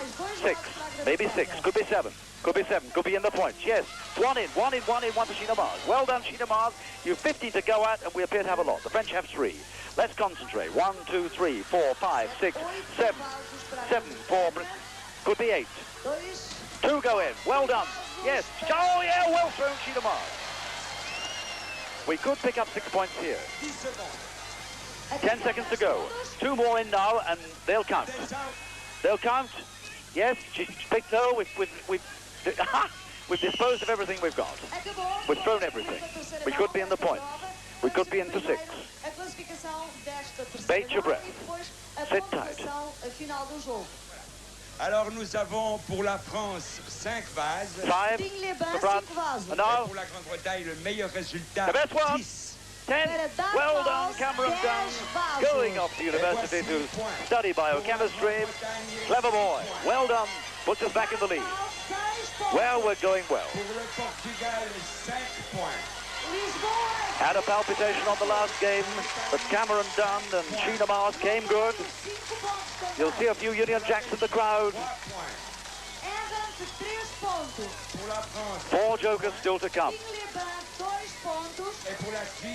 6. Maybe 6. Could be 7. Could be 7. Could be in the points. Yes. 1 in. 1 in. 1 in. 1 for Sheena Mars. Well done, Sheena Mars. You've 15 to go at, and we appear to have a lot. The French have 3. Let's concentrate. 1, 2, 3, 4, 5, 6, 7. 7 for... Could be 8. 2 go in. Well done. Yes. Oh, yeah. Well thrown, Sheena Mars. We could pick up 6 points here. 10 seconds to go. 2 more in now, and they'll count. They'll count. Yes, she's picked. No, we've disposed of everything we've got. We've thrown everything. We could be in the points. We could be into 6. Bait your breath. Sit tight. Alors nous avons pour la France 5 vases. 5 for France. And now, Pour la Grande-Bretagne, le meilleur résultat, the best one. 10. 10. Well done, Cameron Dunn. Going off to university to study biochemistry. Clever boy. Well done. Puts us back in the lead. Well, we're going well. Pour le Portugal, 5 points. Had a palpitation on the last game, but Cameron Dunn and Sheena Mars came good. You'll see a few Union Jacks in the crowd. 4 jokers still to come.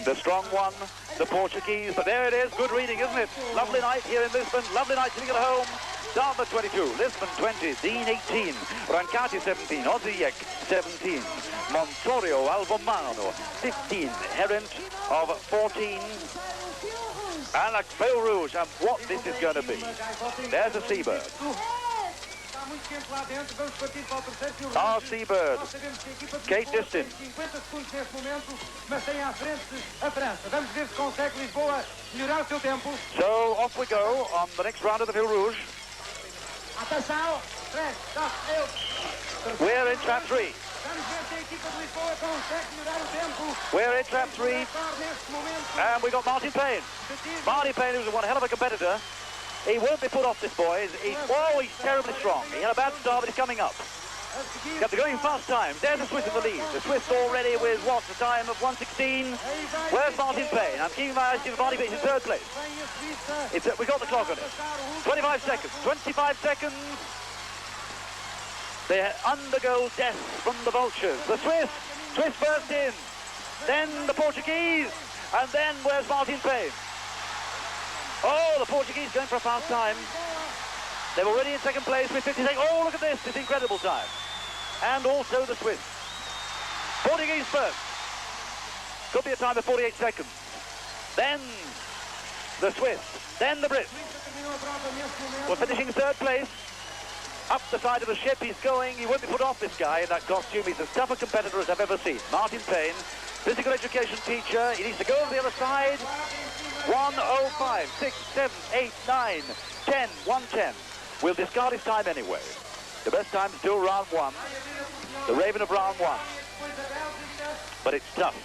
The strong one, the Portuguese, but there it is. Good reading, isn't it? Lovely night here in Lisbon. Lovely night sitting at home. Dartmouth 22, Lisbon 20, Dean 18, Rancati 17, Osijek 17, Montorio Albomano 15, Herent of 14, and a Feu Rouge, and what this is going to be. There's a Seabird. Our Seabird, Kate Distin. So off we go on the next round of the Feu Rouge. We're in trap 3. We're in trap 3. And we got Martin Payne. Martin Payne, who's one hell of a competitor. He won't be put off, this boy. He's terribly strong. He had a bad start, but he's coming up. Got the going fast time. There's the Swiss in the lead. The Swiss already with, what, the time of 1:16. Where's Martin Payne? I'm keeping my eyes on Martin Payne. He's in 3rd place. We got the clock on it. 25 seconds. 25 seconds. They undergo death from the vultures. The Swiss burst in. Then the Portuguese. And then where's Martin Payne? Oh, the Portuguese going for a fast time. They're already in 2nd place with 50 seconds. Oh, look at this. This incredible time. And also the Swiss. Portuguese first. Could be a time of 48 seconds. Then the Swiss, then the Brits. We're finishing third place. Up the side of the ship he's going. He won't be put off, this guy, in that costume. He's as tough a competitor as I've ever seen. Martin Payne, physical education teacher. He needs to go over the other side. 1:05, 6, 7, 8, 9, 10, 1:10. We'll discard his time anyway. The best time is still round one. The Raven of round one. But it's tough.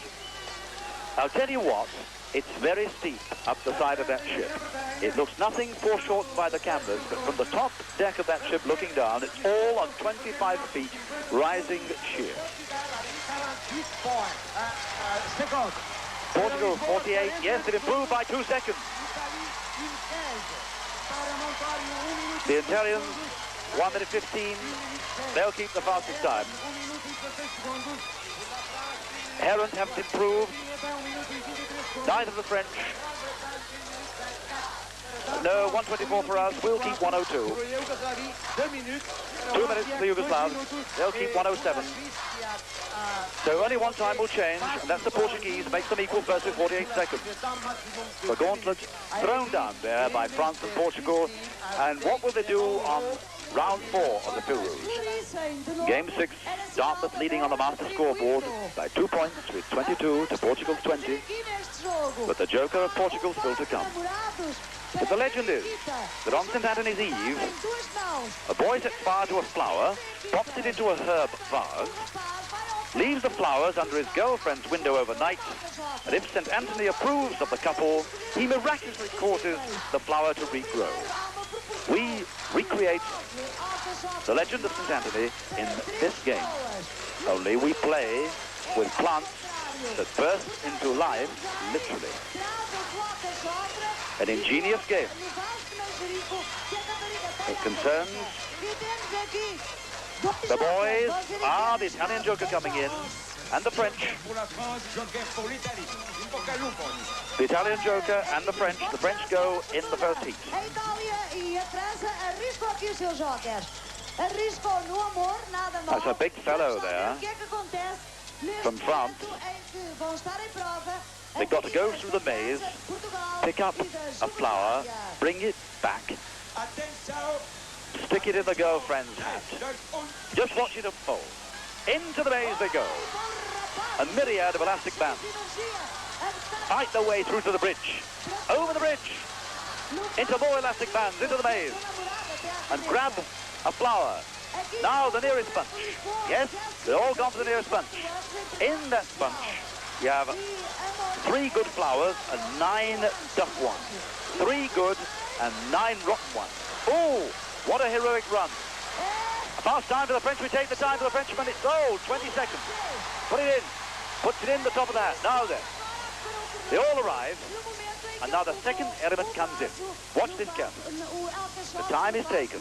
I'll tell you what, it's very steep up the side of that ship. It looks nothing foreshortened by the cameras, but from the top deck of that ship looking down, it's all on 25 feet, rising sheer. Portugal 48, yes, it improved by 2 seconds. The Italians 1 minute 15, they'll keep the fastest time. Herent haven't improved, neither the French. No, 1:24 for us, we'll keep 1:02. 2 minutes for the Yugoslavs, they'll keep 1:07. So only one time will change, and that's the Portuguese, makes them equal first with 48 seconds. The gauntlet thrown down there by France and Portugal, and what will they do on round 4 of the Pilroos? Game 6, Dartmouth leading on the master scoreboard by 2 points with 22 to Portugal's 20, but the joker of Portugal still to come. But the legend is that on St. Anthony's Eve, a boy sets fire to a flower, pops it into a herb vase, leaves the flowers under his girlfriend's window overnight, and if St. Anthony approves of the couple, he miraculously causes the flower to regrow. We recreate the legend of St. Anthony in this game, only we play with plants that burst into life, literally. An ingenious game. It concerns the boys, the Italian joker coming in, and the French. The Italian joker and the French go in the first heat. That's a big fellow there from France. They've got to go through the maze, pick up a flower, bring it back, stick it in the girlfriend's hat. Just watch it unfold. Into the maze they go. A myriad of elastic bands. Fight their way through to the bridge. Over the bridge. Into more elastic bands, into the maze. And grab a flower. Now the nearest bunch. Yes, they're all gone for the nearest bunch. In that bunch, you have 3 good flowers and 9 duff ones. 3 good and 9 rotten ones. Oh, what a heroic run. A fast time for the French. We take the time for the Frenchman. It's 20 seconds. Put it in. Puts it in the top of the hat. Now then. They all arrive. And now the second element comes in. Watch this carefully. The time is taken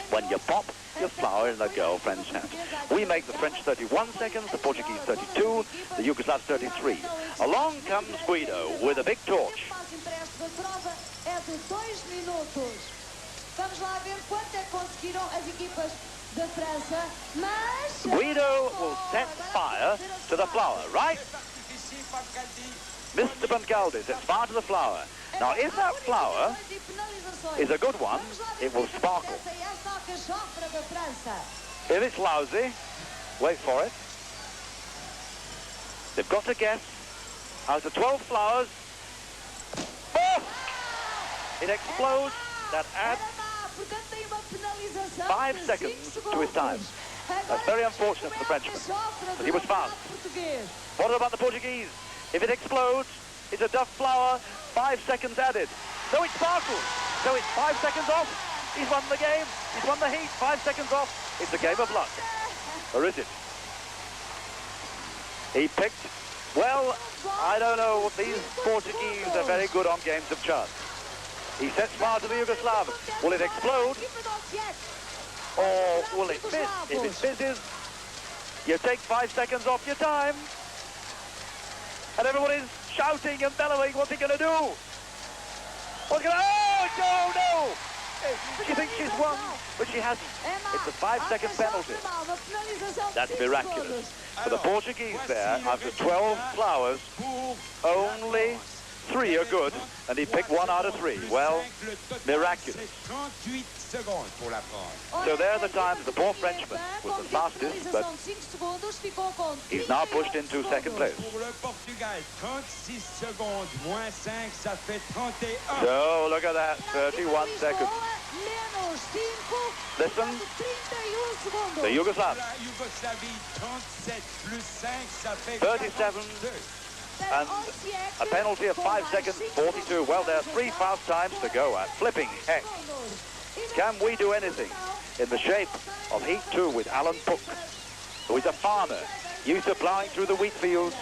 when you pop your flower in the girlfriend's hat. We make the French 31 seconds, the Portuguese 32, the Yugoslavs 33. Along comes Guido with a big torch. Guido will set fire to the flower, right? Mr. Pancaldi sets fire to the flower. Now, if that flower is a good one, it will sparkle. If it's lousy, wait for it. They've got to guess. Out of 12 flowers, it explodes. That adds 5 seconds to his time. That's very unfortunate for the Frenchman, but he was fast. What about the Portuguese? If it explodes, it's a duff flower, 5 seconds added. So it sparkles. So it's 5 seconds off. He's won the game. He's won the heat. 5 seconds off. It's a game of luck. Or is it? He picked, well, I don't know. These Portuguese are very good on games of chance. He sets fire to the Yugoslav. Will it explode? Or will it fizz? If it fizzes, you take 5 seconds off your time. And everybody's shouting and bellowing, what's he going to do? What's he going to... Oh, no! She thinks she's won, but she hasn't. It's a 5-second penalty. That's miraculous. For the Portuguese there, after 12 flowers, only 3 are good, and he picked 1 out of 3. Well, miraculous. So there are the times. The poor Frenchman was the fastest, but he's now pushed into second place. So look at that, 31 seconds. Listen, the Yugoslavs, 37, and a penalty of 5 seconds, 42. Well, there are 3 fast times to go at. Flipping heck. Can we do anything in the shape of Heat 2 with Alan Puck, who is a farmer, used to ploughing through the wheat fields?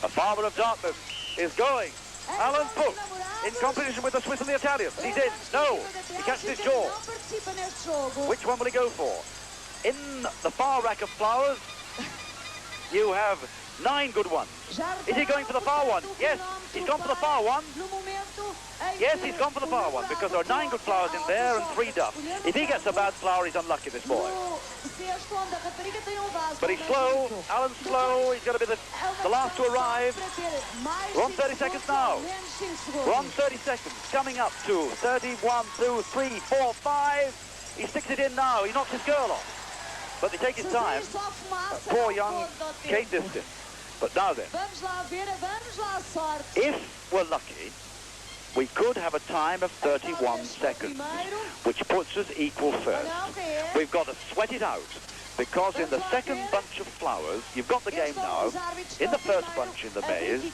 A farmer of Dartmouth is going. Alan Puck in competition with the Swiss and the Italians. He's in. No, he catches his jaw. Which one will he go for? In the far rack of flowers, you have 9 good ones. Is he going for the far one? Yes, he's gone for the far one. Yes, he's gone for the far one, because there are 9 good flowers in there and 3 duff. If he gets a bad flower, he's unlucky, this boy. But he's slow. Alan's slow. He's going to be the last to arrive. We're on 30 seconds now. We're on 30 seconds. Coming up to 31, 2, 3, 4, 5. He sticks it in now. He knocks his girl off. But they take his time. Poor young Kate Distin. But now then, if we're lucky, we could have a time of 31 seconds, which puts us equal first. We've got to sweat it out, because in the second bunch of flowers, you've got the game now. In the first bunch in the maze,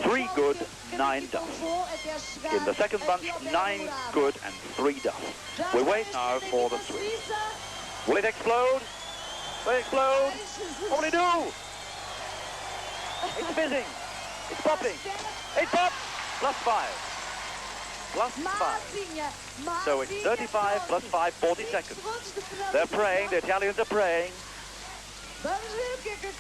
3 good, 9 duff. In the second bunch, 9 good and 3 duff. We wait now for the Swiss. Will it explode? Will it explode? What will he do? It's fizzing. It's popping. It pops. +5. +5. So it's 35 +5, 40 seconds. They're praying. The Italians are praying.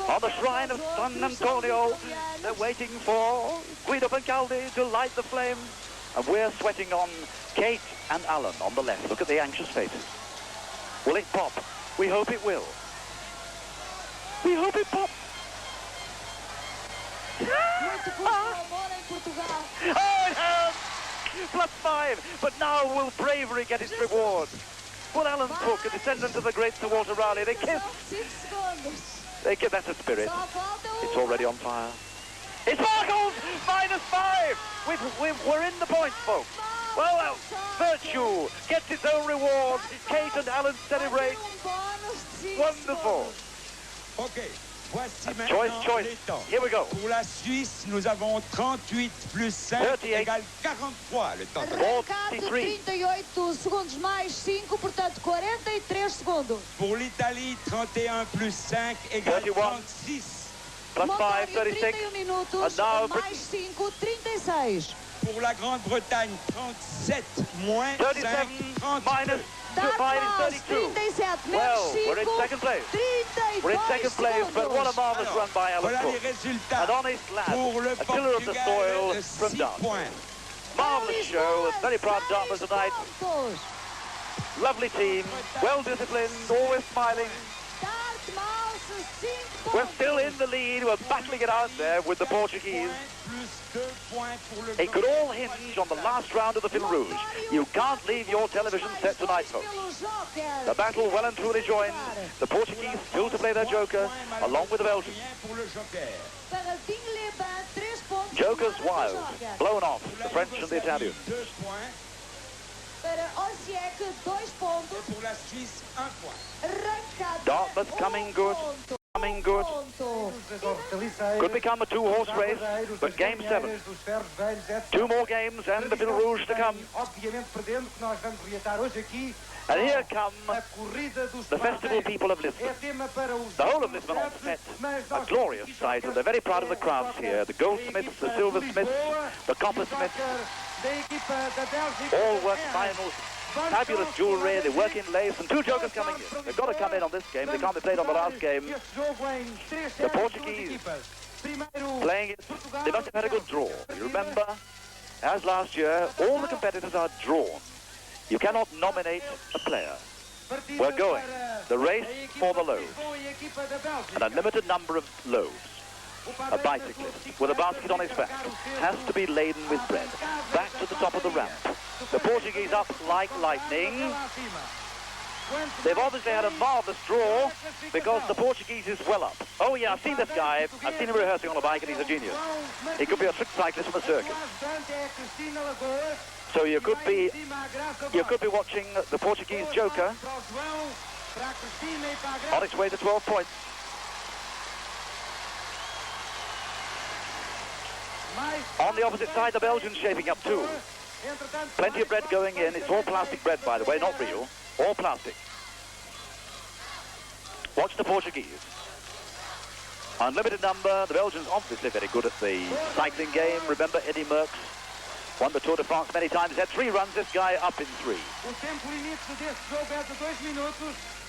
On the shrine of San Antonio, they're waiting for Guido Pancaldi to light the flame. And we're sweating on Kate and Alan on the left. Look at the anxious faces. Will it pop? We hope it will. We hope it pops. Oh, it has! +5, but now will bravery get its reward? Will Alan Cook, a descendant of the great Sir Walter Raleigh, they kiss? They kiss, that's a spirit. It's already on fire. It sparkles! -5! We're in the points, folks. Well, virtue gets its own reward. Kate and Alan celebrate. Wonderful. Okay. Voici choice. Here we go. Pour la Suisse, nous avons 38 + 5 égale 43 le temps. 38 segundos mais 5, portanto 43 segundos. Pour l'Italie, 31 + 5 égale 36. +5, 36. minutos, mais 5, 36. Pour la Grande-Bretagne, 37 moins 5, 37 -5 is 32. Well, we're in second place. We're in second place, but what a marvellous run by Alan Cook. An honest lad, a tiller of the soil from Dartmouth. Marvellous show, very proud of Dartmouth tonight. Lovely team, well disciplined, always smiling. We're still in the lead, we're battling it out there with the Portuguese. It could all hinge on the last round of the Fil Rouge. You can't leave your television set tonight, folks. The battle well and truly joined. The Portuguese still to play their joker, along with the Belgians. Jokers wild, blown off, the French and the Italians. Dartmouth coming good. Could become a 2-horse race, but game 7. 2 more games and the Fil Rouge to come. And here come the festival people of Lisbon. The whole of Lisbon on set. A glorious sight, and they're very proud of the crafts here. The goldsmiths, the silversmiths, the coppersmiths. All work final. Fabulous jewellery, they work in lace, and 2 jokers coming in. They've got to come in on this game. They can't be played on the last game. The Portuguese playing it. They must have had a good draw. You remember, as last year, all the competitors are drawn. You cannot nominate a player. We're going. The race for the loaves. An unlimited number of loaves. A bicyclist with a basket on his back has to be laden with bread. Back to the top of the ramp. The Portuguese up like lightning. They've obviously had a marvellous draw because the Portuguese is well up. Oh yeah, I've seen this guy. I've seen him rehearsing on a bike and he's a genius. He could be a trick cyclist from a circus. So you could be watching the Portuguese joker on its way to 12 points. On the opposite side, the Belgians shaping up too. Plenty of bread going in. It's all plastic bread, by the way, not real. All plastic. Watch the Portuguese. Unlimited number. The Belgians obviously very good at the cycling game. Remember Eddie Merckx won the Tour de France many times. He's had 3 runs. This guy up in 3.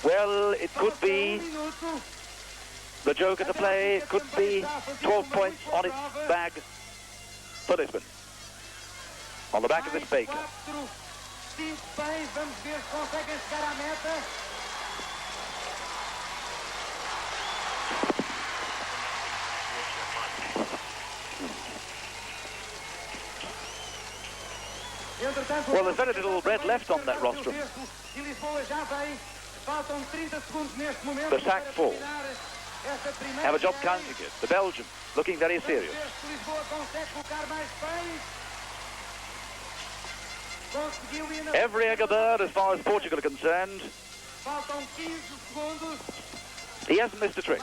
Well, it could be the joker to play. It could be 12 points on its bag for Lisbon. On the back of this baker. Well, there's very little bread left on that rostrum. The sack full. Have a job counting it. The Belgian looking very serious. Every egg a bird as far as Portugal are concerned. He hasn't missed a trick.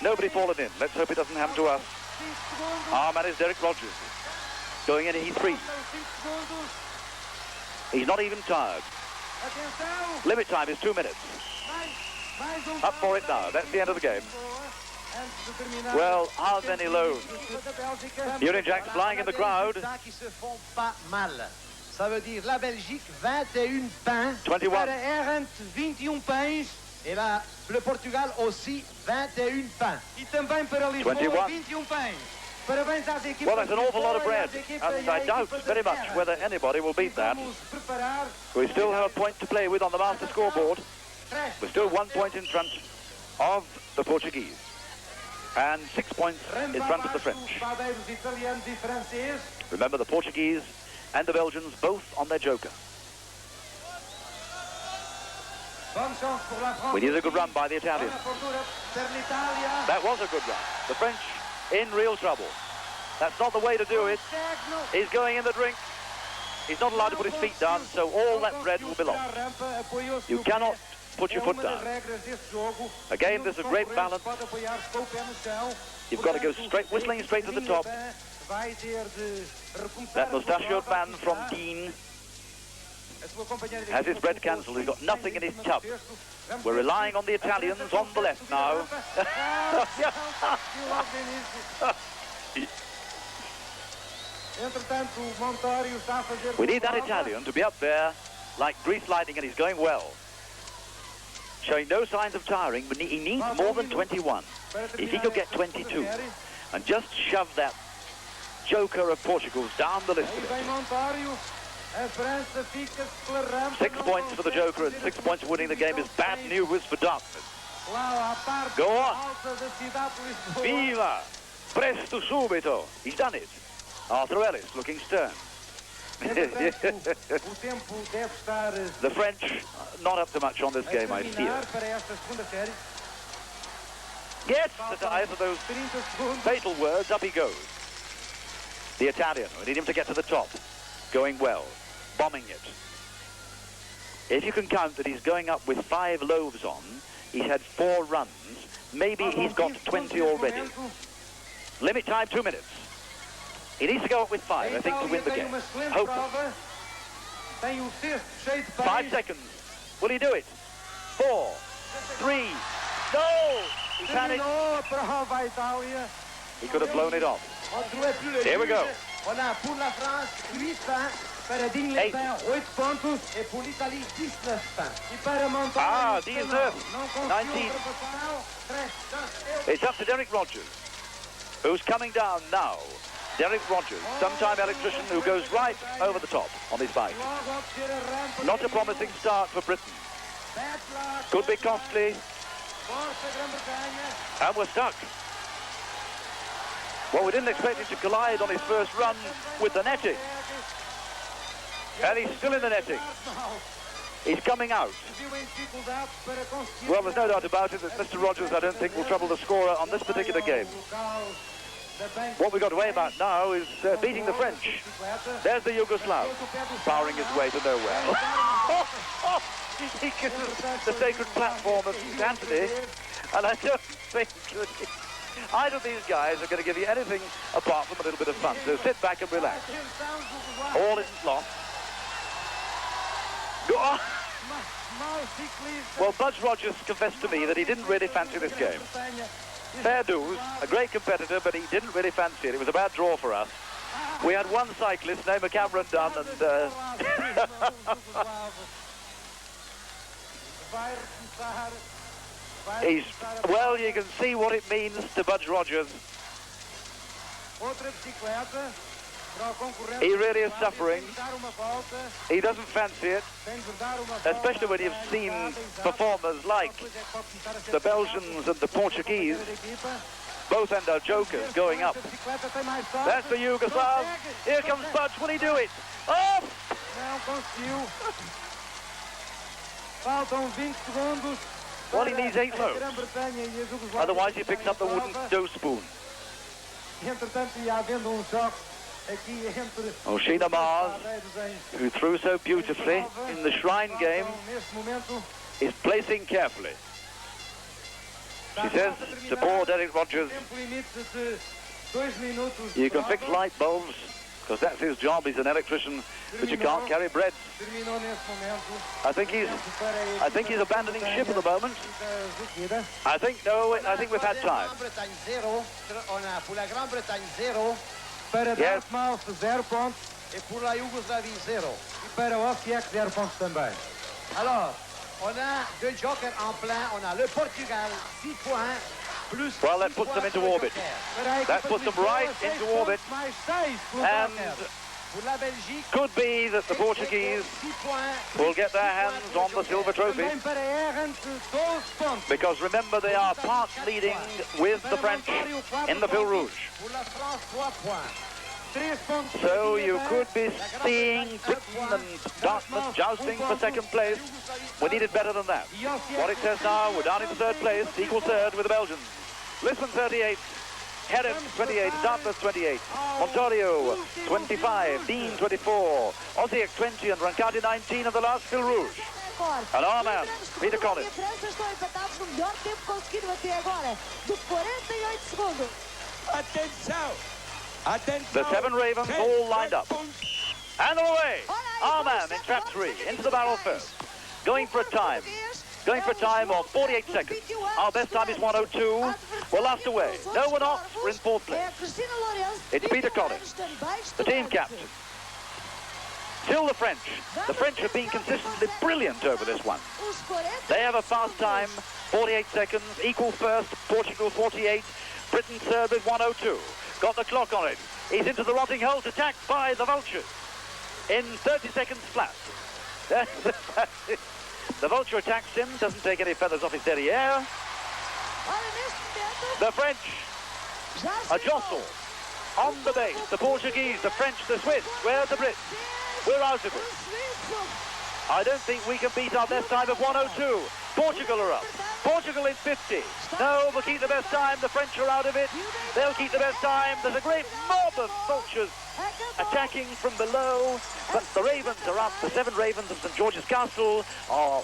Nobody fallen in. Let's hope it doesn't happen to us. Our man is Derek Rogers. Going in E3. He's not even tired. Limit time is 2 minutes. Up for it now. That's the end of the game. Well, how many loaves? Union Jacks flying in the crowd. Ça veut dire la Belgique, 21 pains. 21. Para Errant, 21 pães. Et là, le Portugal aussi, 21 pains. E também para Lisboa, 21 pães. Parabéns às equipas. Well, that's an awful lot of bread, and I doubt very much whether anybody will beat that. We still have a point to play with on the master scoreboard. We're still 1 point in front of the Portuguese, and 6 points in front of the French. Remember, the Portuguese and the Belgians both on their joker. We need a good run by the Italians. That was a good run. The French in real trouble. That's not the way to do it. He's going in the drink. He's not allowed to put his feet down, so all that bread will be lost. You cannot put your foot down. Again, there's a great balance. You've got to go straight, whistling straight to the top. That mustachioed man from Dean has his bread cancelled. He's got nothing in his tub. We're relying on the Italians on the left now. We need that Italian to be up there like grease lightning, and he's going well. Showing no signs of tiring, but he needs more than 21. If he could get 22 and just shove that joker of Portugal's down the list. 6 points for the joker and 6 points for winning the game is bad news for Dartmouth. Go on. Viva! Presto subito. He's done it. Arthur Ellis looking stern. The French not up to much on this game, I fear. Yes, after those fatal words, up he goes. The Italian, we need him to get to the top. Going well. Bombing it. If you can count that he's going up with 5 loaves on, he's had 4 runs, maybe he's got 20 already. Limit time 2 minutes. He needs to go up with 5, I think, to win the game. Hopefully. 5 seconds. Will he do it? 4, 3, no! He panicked. He could have blown it off. Here we go. 8. Ah, 19. 19. It's up to Derek Rogers, who's coming down now Derek Rogers, sometime electrician who goes right over the top on his bike. Not a promising start for Britain. Could be costly. And we're stuck. Well, we didn't expect him to collide on his first run with the netting. And he's still in the netting. He's coming out. Well, there's no doubt about it that Mr. Rogers, I don't think, will trouble the scorer on this particular game. What we've got to worry about now is beating the French. There's the Yugoslav, powering his way to nowhere. He kisses the sacred platform of St. Anthony, and I don't think either of these guys are going to give you anything apart from a little bit of fun. So sit back and relax. All isn't lost. Well, Budge Rogers confessed to me that he didn't really fancy this game. Fair dues, a great competitor, but he didn't really fancy it. It was a bad draw for us. We had one cyclist named Cameron Dunn, and well, you can see what it means to Budge Rogers. He really is suffering. He doesn't fancy it, especially when you've seen performers like the Belgians and the Portuguese. Both end our jokers going up. That's the Yugoslav. Here comes Budge. Will he do it? Oh! Well, he needs 8 loads. Otherwise, he picks up the wooden dough spoon. Oh, Sheena Mars, who threw so beautifully in the Shrine game, is placing carefully. She says to poor Derek Rogers, you can fix light bulbs, because that's his job. He's an electrician, but you can't carry bread. I think he's abandoning ship at the moment. I think we've had time. Para Yes. Dartmouth 0 pontos Et pour la Yougoslavie, 0. e para Osijek 0 pontos também. Alors, on a 2 jokers en plein. On a le Portugal, 6 points. Plus Well, that puts them into orbit. That puts them right into orbit. And could be that the Portuguese will get their hands on the silver trophy. Because remember, they are part leading with the French in the Fil Rouge. So you could be seeing Britain and Dartmouth jousting for second place. We needed better than that. What it says now, we're down in third place, equal third with the Belgians. Lisbon 38, Heron 28, Dartmouth 28, Ontario 25, Dean 24, Osijek 20 and Rancati 19 of the last Fil Rouge. And our man, Peter Collins. The 7 Ravens all lined up. And away! Our man in trap 3, into the barrel first. Going for a time of 48 seconds. Our best time is 1:02. We're last away. No one off. We're in 4th place. It's Peter Collins, the team captain. Still the French. The French have been consistently brilliant over this one. They have a fast time, 48 seconds, equal first, Portugal 48, Britain third with 1:02. Got the clock on it. He's into the rotting holes, attacked by the Vultures in 30 seconds flat. The Vulture attacks him, doesn't take any feathers off his derriere. The French, a jostle on the base. The Portuguese, the French, the Swiss. Where's the Brits? We're out of it. I don't think we can beat our best time of 1:02. Portugal are up. Portugal in 50. No, we'll keep the best time. The French are out of it. They'll keep the best time. There's a great mob of Vultures attacking from below, but the Ravens are up. The 7 Ravens of St. George's Castle are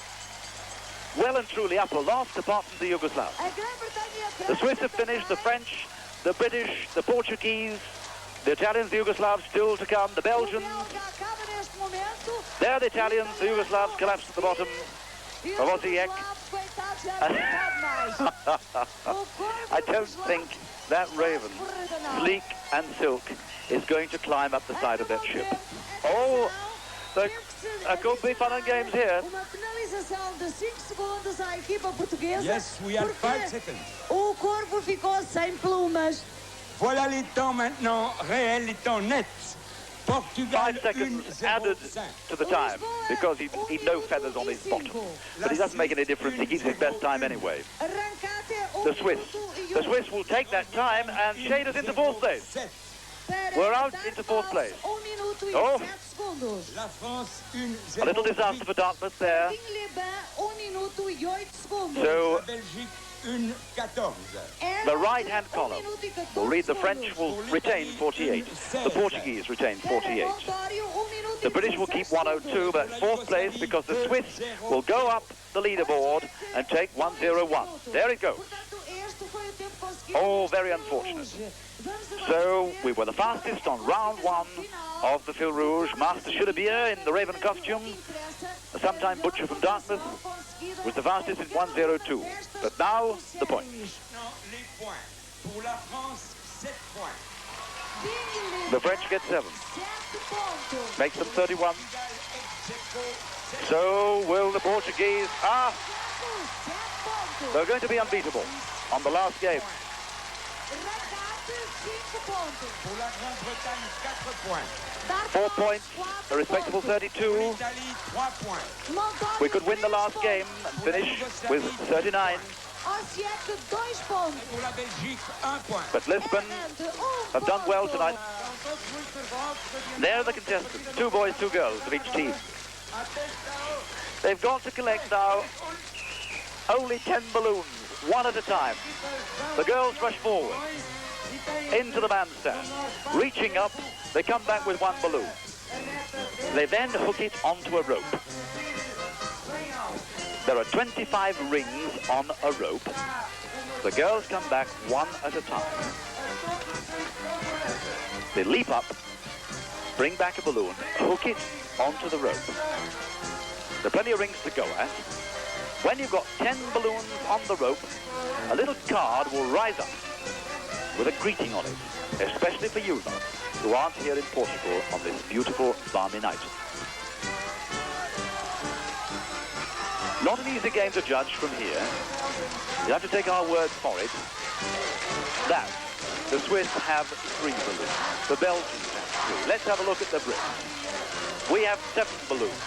well and truly up aloft, apart from the Yugoslav. The Swiss have finished, the French, the British, the Portuguese, the Italians, the Yugoslavs still to come, the Belgians. There the Italians, the Yugoslavs collapsed at the bottom of Osijek. I don't think that Raven, sleek and silk, is going to climb up the side of that ship. Oh, there could be fun and games here. Yes, we have 5 seconds. O corvo ficou sem plumas. Voilà les temps maintenant réels, les temps nets. Portugal 5 seconds added to the time because he'd no feathers on his bottom. But it doesn't make any difference. He keeps his best time anyway. The Swiss will take that time and shade us into 4th place. We're out into 4th place. Oh, a little disaster for Dartmouth there. So the right-hand column will read the French will retain 48. The Portuguese retain 48. The British will keep 102, but 4th place because the Swiss will go up the leaderboard and take 101. There it goes. Oh, very unfortunate. So we were the fastest on round 1 of the Fil Rouge. Master Schudebir in the Raven costume, sometime Butcher from Dartmouth, was the fastest in 1:02. But now the points. The French get 7. Makes them 31. So will the Portuguese? They're going to be unbeatable on the last game. 4 points, a respectable 32. We could win the last game and finish with 39. But Lisbon have done well tonight. They're the contestants, 2 boys, 2 girls of each team. They've got to collect now only 10 balloons, 1 at a time. The girls rush forward into the bandstand. Reaching up, they come back with 1 balloon. They then hook it onto a rope. There are 25 rings on a rope. The girls come back 1 at a time. They leap up, bring back a balloon, hook it onto the rope. There are plenty of rings to go at. When you've got 10 balloons on the rope, a little card will rise up with a greeting on it, especially for you lot who aren't here in Portugal on this beautiful balmy night. Not an easy game to judge from here. You have to take our word for it that the Swiss have 3 balloons, the Belgians have 3. Let's have a look at the Brits. We have 7 balloons.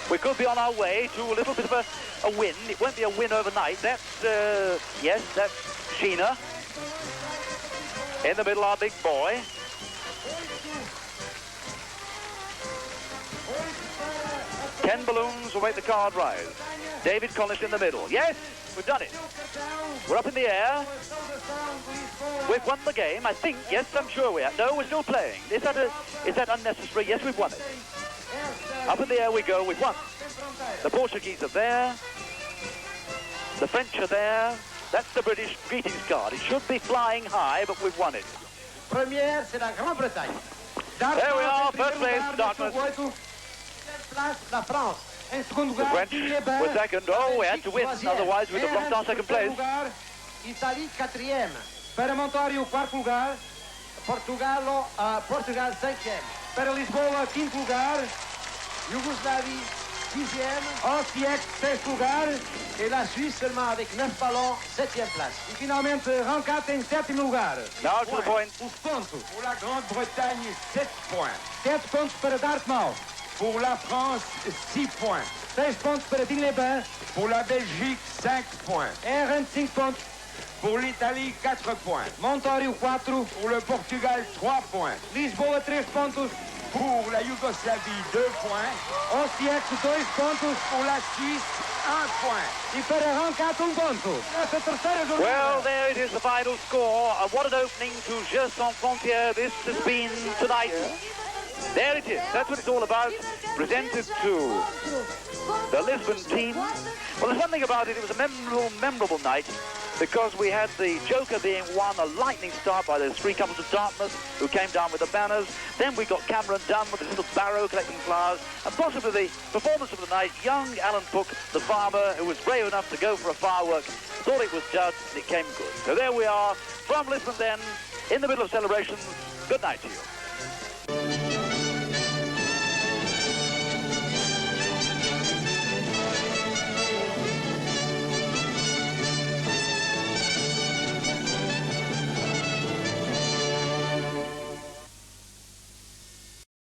We could be on our way to a little bit of a win. It won't be a win overnight. That's, yes, that's Sheena. In the middle, our big boy. Ten balloons will make the card rise. David Collins in the middle. Yes, we've done it. We're up in the air. We've won the game, I think. Yes, I'm sure we have. No, we're still playing. Is that unnecessary? Yes, we've won it. Up in the air we go, we've won. The Portuguese are there. The French are there. That's the British greetings card. It should be flying high, but we've won it. Première, c'est la Grande-Bretagne. There we are, first place, Dartmouth. La France. Em segundo The lugar, French were second. Oh, we had to win, otherwise we'd have lost our second place. Italie, quatrième. Para Montório, quarto lugar. Portugal, cinquième. Para Lisboa, quinto lugar. Yougoslavie, sixième. Osijek, sexto lugar. Et la Suisse seulement avec 9 ballons, septième place. E finalmente, Rancat em sétimo lugar. Now to the point. Os pontos. Pour la Grande-Bretagne, 7 points. 7 pontos para Dartmouth. Pour la France, 6 points. 6 pontos para Digne-les-Bains. Pour la Belgique, 5 points. Errant, 5 pontos. Pour l'Italie, 4 points. Montório, 4. Pour le Portugal, 3 points. Lisboa, 3 pontos. Pour la Yougoslavie, 2 points. Osijek, 2 pontos. Pour la Suisse, 1 point. E para Rancat, 1 ponto. Essa terceira jornada. Well, there it is, the final score. What an opening to Jeux Sans Frontieres this has been tonight. There it is. That's what it's all about. Presented to the Lisbon team. Well, there's one thing about it. It was a memorable night because we had the Joker being won, a lightning start by those 3 couples of Dartmouth who came down with the banners. Then we got Cameron Dunn with his little barrow collecting flowers. And possibly the performance of the night, young Alan Pook, the farmer, who was brave enough to go for a firework, thought it was judged and it came good. So there we are from Lisbon then, in the middle of celebrations. Good night to you.